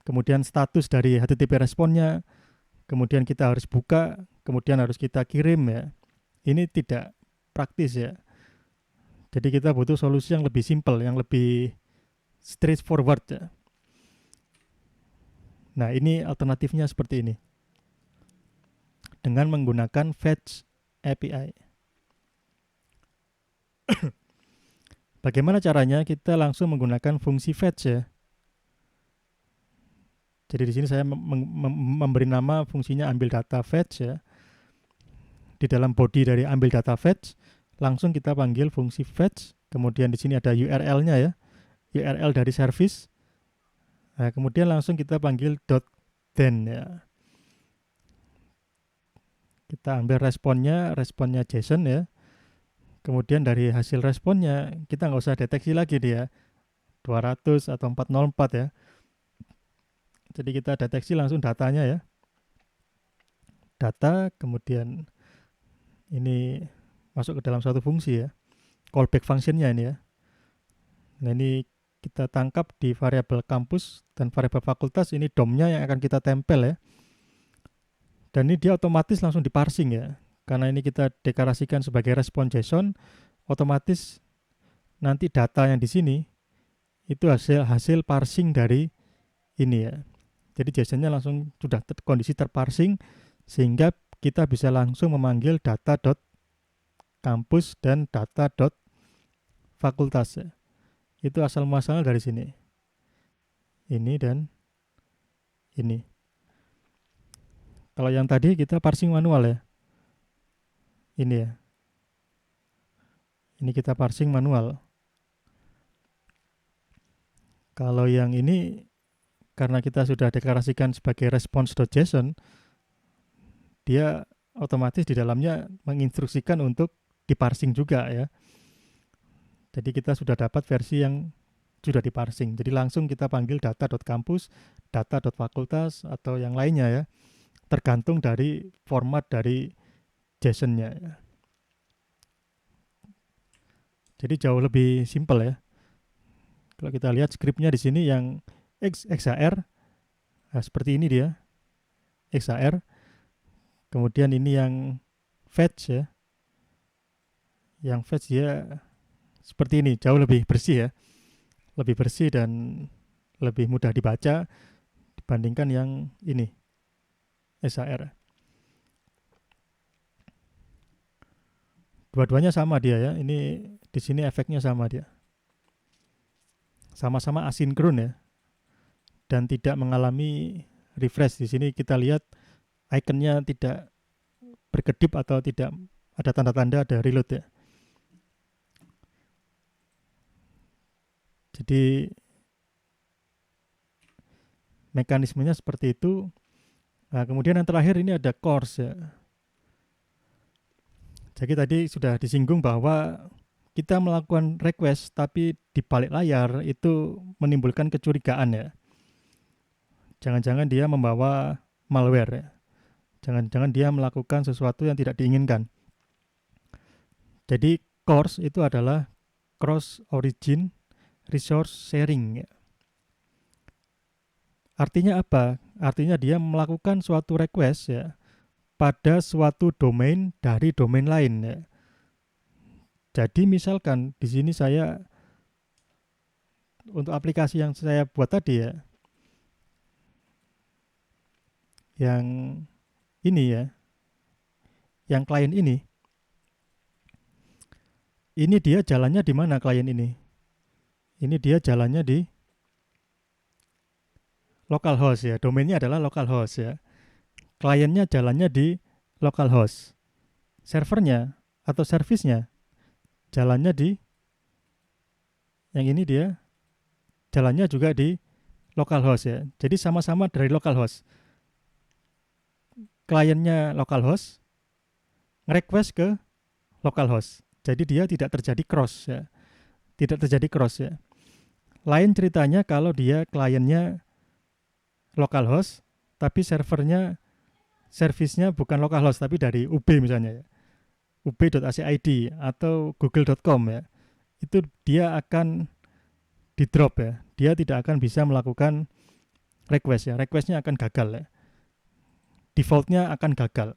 A: kemudian status dari HTTP responnya, kemudian kita harus buka, kemudian harus kita kirim ya. Ini tidak praktis ya. Jadi kita butuh solusi yang lebih simple, yang lebih straightforward ya. Nah, ini alternatifnya seperti ini. Dengan menggunakan fetch API. Bagaimana caranya? Kita langsung menggunakan fungsi fetch ya. Jadi di sini saya memberi nama fungsinya ambil data fetch ya. Di dalam body dari ambil data fetch, langsung kita panggil fungsi fetch. Kemudian di sini ada URL-nya ya. URL dari service. Nah, kemudian langsung kita panggil .then ya. Kita ambil responnya JSON ya. Kemudian dari hasil responnya kita nggak usah deteksi lagi dia 200 atau 404 ya. Jadi kita deteksi langsung datanya ya. Data, kemudian ini masuk ke dalam suatu fungsi ya. Callback functionnya ini ya. Nah ini kita tangkap di variabel kampus dan variabel fakultas, ini DOM-nya yang akan kita tempel ya. Dan ini dia otomatis langsung diparsing ya. Karena ini kita deklarasikan sebagai respon JSON, otomatis nanti data yang di sini itu hasil parsing dari ini ya. Jadi JSON-nya langsung sudah kondisi terparsing sehingga kita bisa langsung memanggil data.kampus dan data.fakultas ya. Itu asal muasalnya dari sini. Ini dan ini. Kalau yang tadi kita parsing manual ya. Ini ya. Ini kita parsing manual. Kalau yang ini karena kita sudah deklarasikan sebagai response.json, dia otomatis di dalamnya menginstruksikan untuk diparsing juga ya. Jadi kita sudah dapat versi yang sudah diparsing. Jadi langsung kita panggil data.kampus, data.fakultas atau yang lainnya ya. Tergantung dari format dari JSON-nya ya. Jadi jauh lebih simpel ya. Kalau kita lihat skripnya di sini yang XHR, nah seperti ini dia, XHR. Kemudian ini yang fetch ya. Yang fetch dia seperti ini, jauh lebih bersih ya. Lebih bersih dan lebih mudah dibaca dibandingkan yang ini, SHR. Dua-duanya sama dia ya. Ini di sini efeknya sama dia. Sama-sama asinkron ya. Dan tidak mengalami refresh. Di sini kita lihat ikonnya tidak berkedip atau tidak ada tanda-tanda ada reload ya. Jadi mekanismenya seperti itu. Nah, kemudian yang terakhir ini ada course ya. Jadi tadi sudah disinggung bahwa kita melakukan request tapi di balik layar itu menimbulkan kecurigaan ya. Jangan-jangan dia membawa malware ya. Jangan-jangan dia melakukan sesuatu yang tidak diinginkan. Jadi CORS itu adalah Cross Origin Resource Sharing ya. Artinya apa? Artinya dia melakukan suatu request ya pada suatu domain dari domain lain ya. Jadi misalkan di sini saya untuk aplikasi yang saya buat tadi ya, yang ini ya, yang klien ini dia jalannya di mana klien ini? Ini dia jalannya di localhost ya, domainnya adalah localhost ya. Kliennya jalannya di localhost. Servernya atau servisnya jalannya di yang ini dia jalannya juga di localhost ya. Jadi sama-sama dari localhost. Kliennya localhost, nge-request ke localhost. Jadi dia tidak terjadi cross ya. Tidak terjadi cross ya. Lain ceritanya kalau dia kliennya localhost tapi servisnya bukan localhost tapi dari UB misalnya ya. ub.acid atau google.com ya. Itu dia akan di drop ya. Dia tidak akan bisa melakukan request ya. Requestnya akan gagal ya. Defaultnya akan gagal.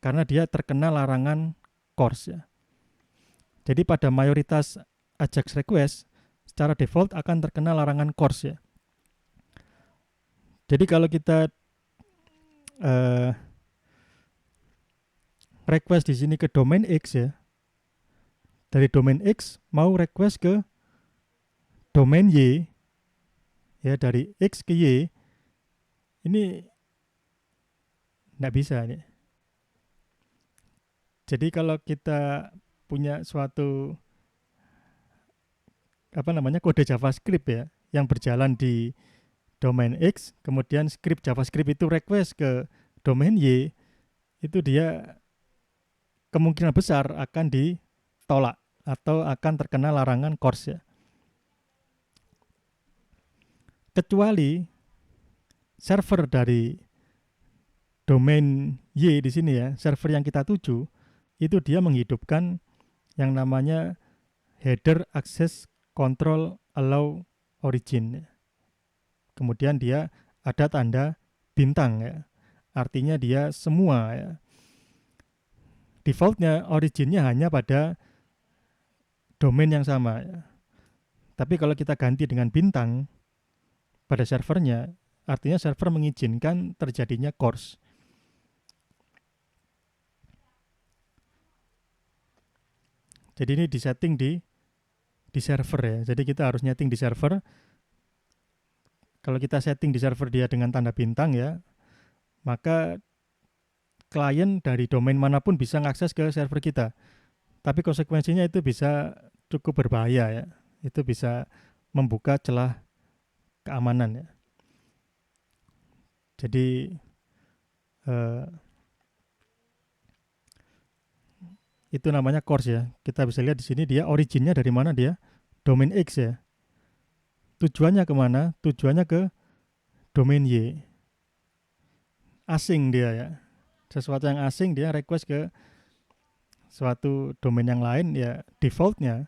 A: Karena dia terkena larangan CORS ya. Jadi pada mayoritas AJAX request secara default akan terkena larangan CORS ya. Jadi kalau kita request di sini ke domain X ya, dari domain X mau request ke domain Y ya, dari X ke Y, ini nggak bisa nih. Jadi kalau kita punya suatu kode JavaScript ya yang berjalan di domain X, kemudian script JavaScript itu request ke domain Y, itu dia kemungkinan besar akan ditolak atau akan terkena larangan CORS ya. Kecuali server dari domain Y di sini ya, server yang kita tuju, itu dia menghidupkan yang namanya header access control allow origin. Kemudian dia ada tanda bintang ya. Artinya dia semua ya. Defaultnya originnya hanya pada domain yang sama ya. Tapi kalau kita ganti dengan bintang pada servernya, artinya server mengizinkan terjadinya CORS. Jadi ini disetting di server ya. Jadi kita harus setting di server. Kalau kita setting di server dia dengan tanda bintang ya, maka klien dari domain manapun bisa mengakses ke server kita. Tapi konsekuensinya itu bisa cukup berbahaya ya. Itu bisa membuka celah keamanan ya. Jadi itu namanya CORS ya. Kita bisa lihat di sini dia originnya dari mana dia? Domain X ya. Tujuannya kemana? Tujuannya ke domain Y. Asing dia ya. Sesuatu yang asing dia request ke suatu domain yang lain, ya defaultnya,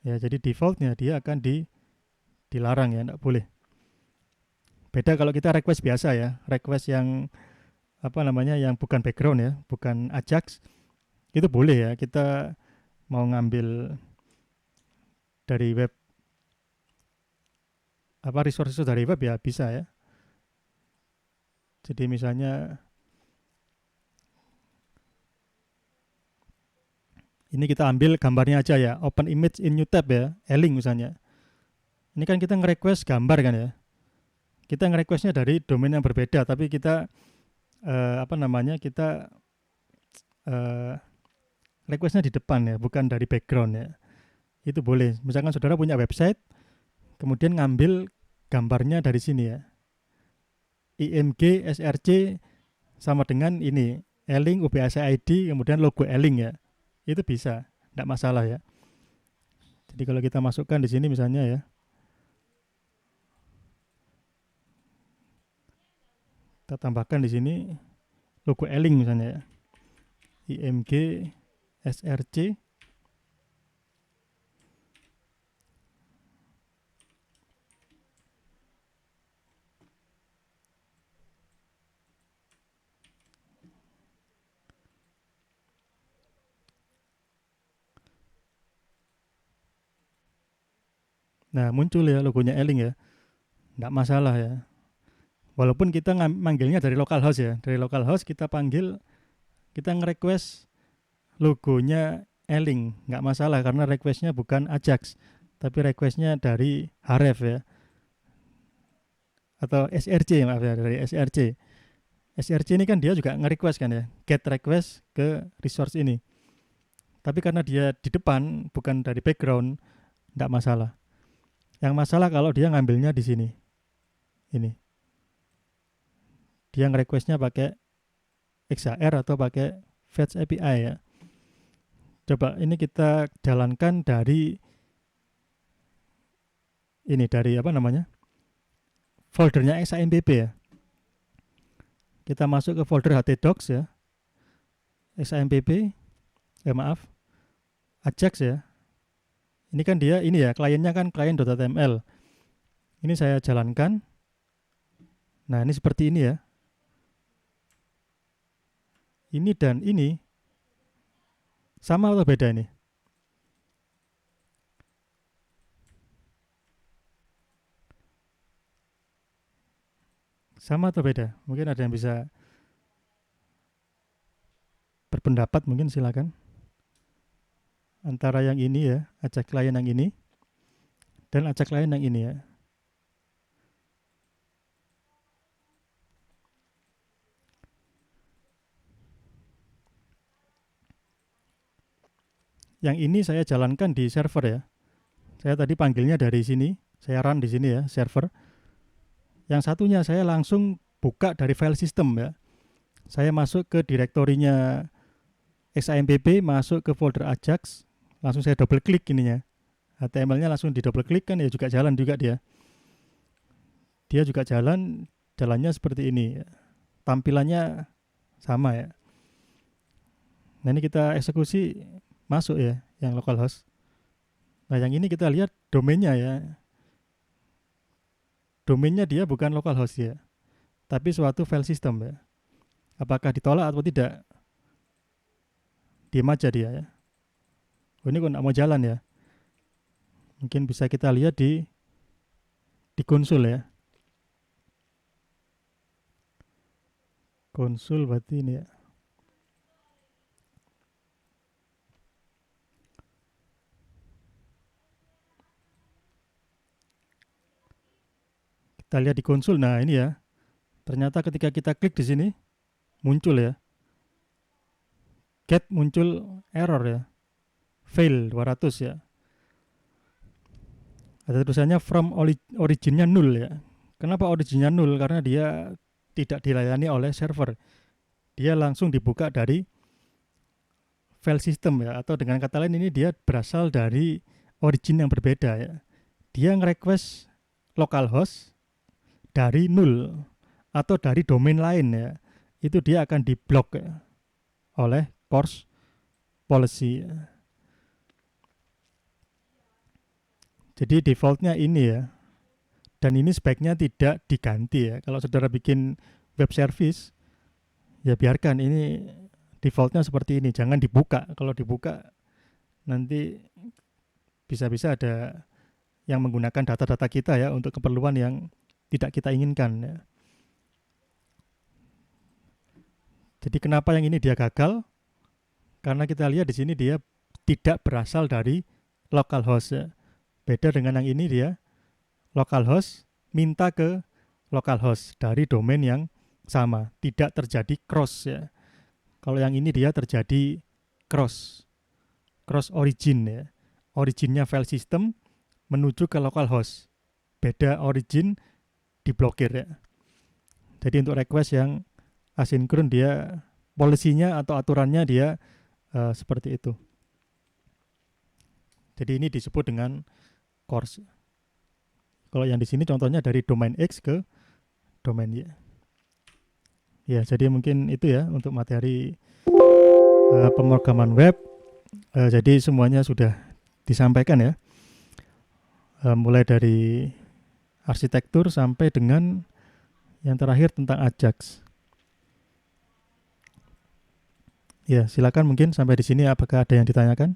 A: ya jadi defaultnya dia akan dilarang ya, enggak boleh. Beda kalau kita request biasa ya, request yang apa namanya, yang bukan background ya, bukan Ajax, itu boleh ya, kita mau ngambil dari web, apa resource dari web ya bisa ya. Jadi misalnya ini kita ambil gambarnya aja ya, open image in new tab ya, Eling misalnya. Ini kan kita nge-request gambar kan ya. Kita nge-requestnya dari domain yang berbeda, tapi kita apa namanya, kita requestnya di depan ya, bukan dari background ya. Itu boleh. Misalkan saudara punya website, kemudian ngambil gambarnya dari sini ya. IMG SRC sama dengan ini, Eling UBAC ID, kemudian logo Eling ya. Itu bisa, tidak masalah ya. Jadi kalau kita masukkan di sini misalnya ya, kita tambahkan di sini logo Eling misalnya ya, IMG SRC. Nah muncul ya logonya Eling ya, tidak masalah ya. Walaupun kita manggilnya dari localhost ya, dari localhost kita panggil, kita nge-request logonya Eling, nggak masalah karena requestnya bukan Ajax, tapi requestnya dari Href ya, atau SRC, maaf ya, dari SRC. SRC ini kan dia juga nge-request kan ya, get request ke resource ini. Tapi karena dia di depan, bukan dari background, nggak masalah. Yang masalah kalau dia ngambilnya di sini, ini. Dia nge-requestnya pakai XHR atau pakai Fetch API ya. Coba ini kita jalankan dari ini, dari apa namanya, foldernya XAMPP ya. Kita masuk ke folder htdocs ya, XAMPP, maaf, Ajax ya. Ini kan dia, ini ya, kliennya kan client.html. Ini saya jalankan. Nah ini seperti ini ya. Ini dan ini sama atau beda ini? Sama atau beda? Mungkin ada yang bisa berpendapat, mungkin silakan. Antara yang ini ya, Ajax klien yang ini, dan Ajax klien yang ini ya. Yang ini saya jalankan di server ya. Saya tadi panggilnya dari sini, saya run di sini ya, server. Yang satunya saya langsung buka dari file system ya. Saya masuk ke direktorinya XAMPP, masuk ke folder Ajax, langsung saya double klik ininya. HTML-nya langsung di double klik kan ya, juga jalan juga dia. Dia juga jalan, jalannya seperti ini. Tampilannya sama ya. Nah ini kita eksekusi, masuk ya yang localhost. Nah yang ini kita lihat domainnya ya. Domainnya dia bukan localhost ya, tapi suatu file system ya. Apakah ditolak atau tidak? Diam aja dia ya. Oh, ini kok nggak mau jalan ya. Mungkin bisa kita lihat di konsul ya. Konsul berarti ini ya. Kita lihat di konsul. Nah ini ya, ternyata ketika kita klik di sini muncul ya, get muncul error ya, fail 200 ya. Ada tulisannya from originnya null ya. Kenapa originnya null? Karena dia tidak dilayani oleh server. Dia langsung dibuka dari file system ya, atau dengan kata lain ini dia berasal dari origin yang berbeda ya. Dia nge-request localhost dari null atau dari domain lain ya, itu dia akan diblok ya oleh CORS policy. Jadi defaultnya ini ya, dan ini sebaiknya tidak diganti ya. Kalau saudara bikin web service, ya biarkan ini defaultnya seperti ini, jangan dibuka. Kalau dibuka nanti bisa-bisa ada yang menggunakan data-data kita ya untuk keperluan yang tidak kita inginkan ya. Jadi kenapa yang ini dia gagal? Karena kita lihat di sini dia tidak berasal dari localhost ya. Beda dengan yang ini dia localhost minta ke localhost dari domain yang sama, tidak terjadi cross ya. Kalau yang ini dia terjadi cross origin ya. Originnya file system menuju ke localhost. Beda origin diblokir ya. Jadi untuk request yang asinkron dia polisinya atau aturannya dia seperti itu. Jadi ini disebut dengan course. Kalau yang di sini contohnya dari domain X ke domain Y. Ya, jadi mungkin itu ya untuk materi pemrograman web. Jadi semuanya sudah disampaikan ya. Mulai dari arsitektur sampai dengan yang terakhir tentang Ajax. Ya, silakan mungkin sampai di sini apakah ada yang ditanyakan?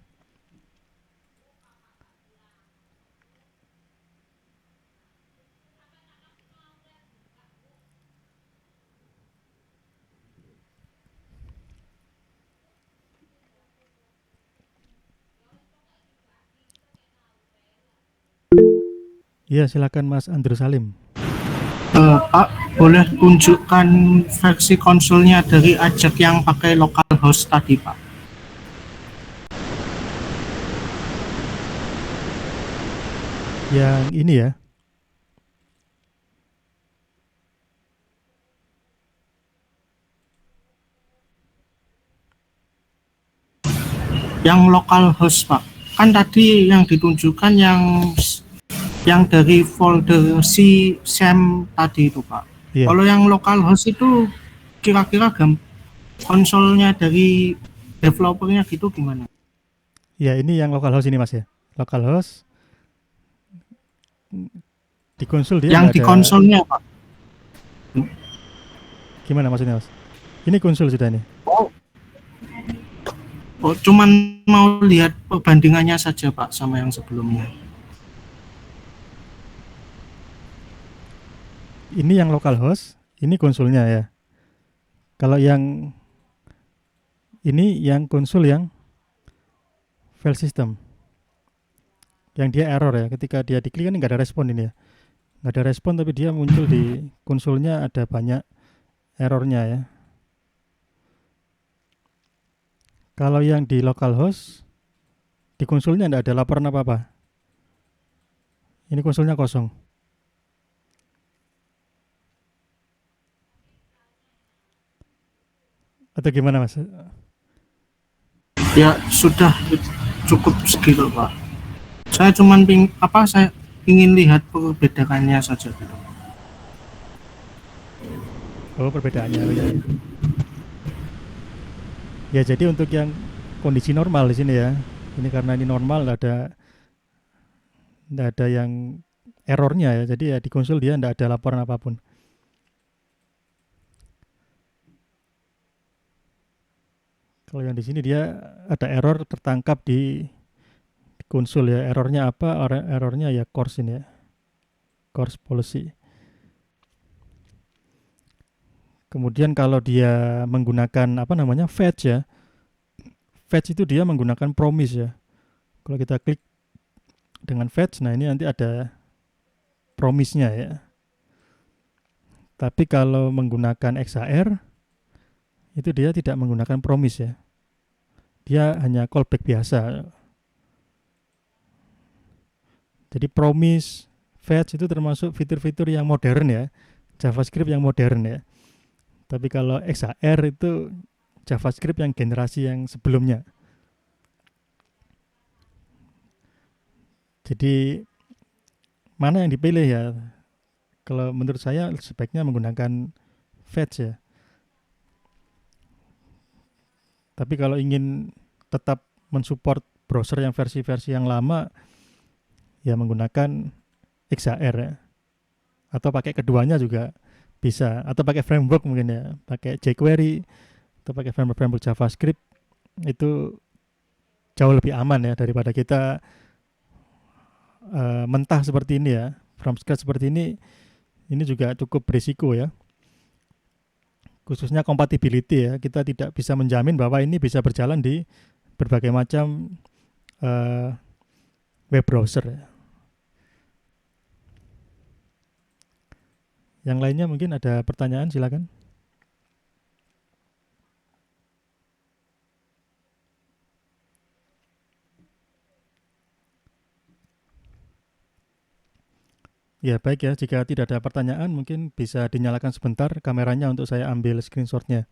A: Ya, silakan Mas Andrew Salim.
C: Pak, boleh tunjukkan versi konsolnya dari Ajax yang pakai localhost tadi, Pak?
A: Yang ini ya.
C: Yang localhost, Pak. Kan tadi yang ditunjukkan yang dari folder si Sam tadi itu, Pak.
A: Iya.
C: Kalau yang localhost itu kira-kira konsolnya dari developernya gitu gimana?
A: Ya, ini yang localhost ini Mas ya. Localhost di konsol dia
C: Yang di
A: ada.
C: konsolnya, Pak.
A: Gimana maksudnya Mas? Ini konsol sudah nih.
C: Oh, cuman mau lihat perbandingannya saja Pak sama yang sebelumnya.
A: Ini yang localhost, ini konsolnya ya. Kalau yang ini yang konsol yang file system. Yang dia error ya, ketika dia diklik kan nggak ada respon ini ya. Nggak ada respon tapi dia muncul di konsolnya ada banyak errornya ya. Kalau yang di localhost, di konsolnya nggak ada laporan apa-apa. Ini konsolnya kosong. Atau gimana Mas?
C: Ya sudah cukup segitu Pak. Saya cuman saya ingin lihat perbedaannya saja.
A: Oh, perbedaannya ya. Ya, jadi untuk yang kondisi normal di sini ya. Ini karena ini normal nggak ada yang errornya ya. Jadi ya di konsol dia nggak ada laporan apapun. Kalau yang di sini dia ada error tertangkap di konsol ya. Errornya apa? Errornya ya course ini ya. Course policy. Kemudian kalau dia menggunakan apa namanya fetch ya. Fetch itu dia menggunakan promise ya. Kalau kita klik dengan fetch, nah ini nanti ada promise-nya ya. Tapi kalau menggunakan XHR itu dia tidak menggunakan promise ya. Dia hanya callback biasa. Jadi promise, fetch itu termasuk fitur-fitur yang modern ya. JavaScript yang modern ya. Tapi kalau XHR itu JavaScript yang generasi yang sebelumnya. Jadi mana yang dipilih ya? Kalau menurut saya sebaiknya menggunakan fetch ya. Tapi kalau ingin tetap mensupport browser yang versi-versi yang lama, ya menggunakan XHR ya. Atau pakai keduanya juga bisa, atau pakai framework mungkin ya, pakai jQuery atau pakai framework JavaScript, itu jauh lebih aman ya daripada kita mentah seperti ini ya, from scratch seperti ini juga cukup berisiko ya. Khususnya compatibility ya, kita tidak bisa menjamin bahwa ini bisa berjalan di berbagai macam web browser ya. Yang lainnya mungkin ada pertanyaan, silakan. Ya baik ya, jika tidak ada pertanyaan mungkin bisa dinyalakan sebentar kameranya untuk saya ambil screenshotnya.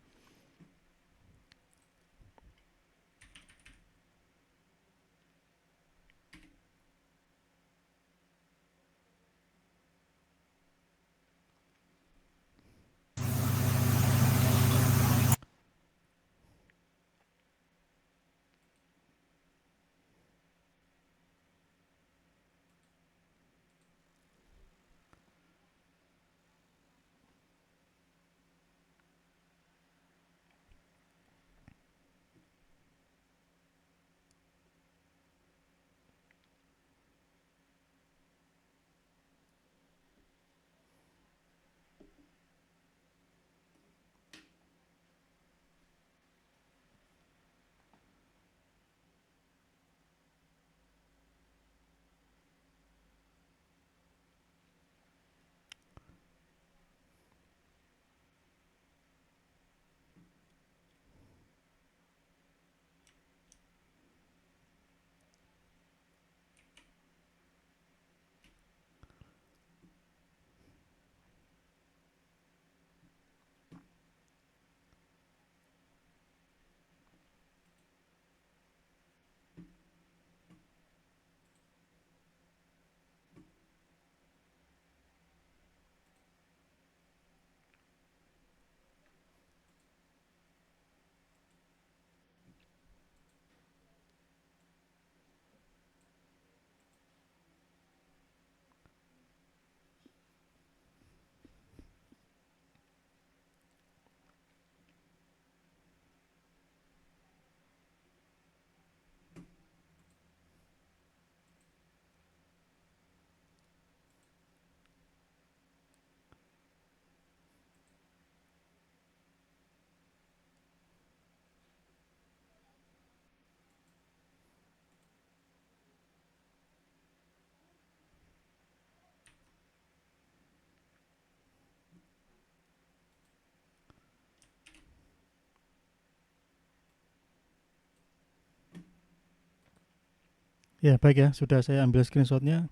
A: Ya baik ya, sudah saya ambil screenshotnya.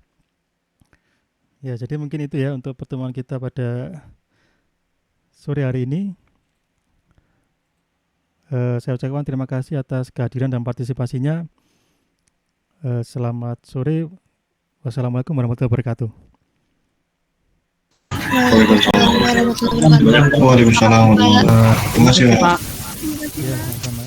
A: Ya jadi mungkin itu ya untuk pertemuan kita pada sore hari ini. Saya ucapkan terima kasih atas kehadiran dan partisipasinya. Selamat sore. Wassalamualaikum warahmatullahi wabarakatuh.
B: Waalaikumsalam warahmatullahi wabarakatuh.
D: Waalaikumsalam warahmatullahi wabarakatuh. Terima kasih, Pak.
A: Ya, sama-sama.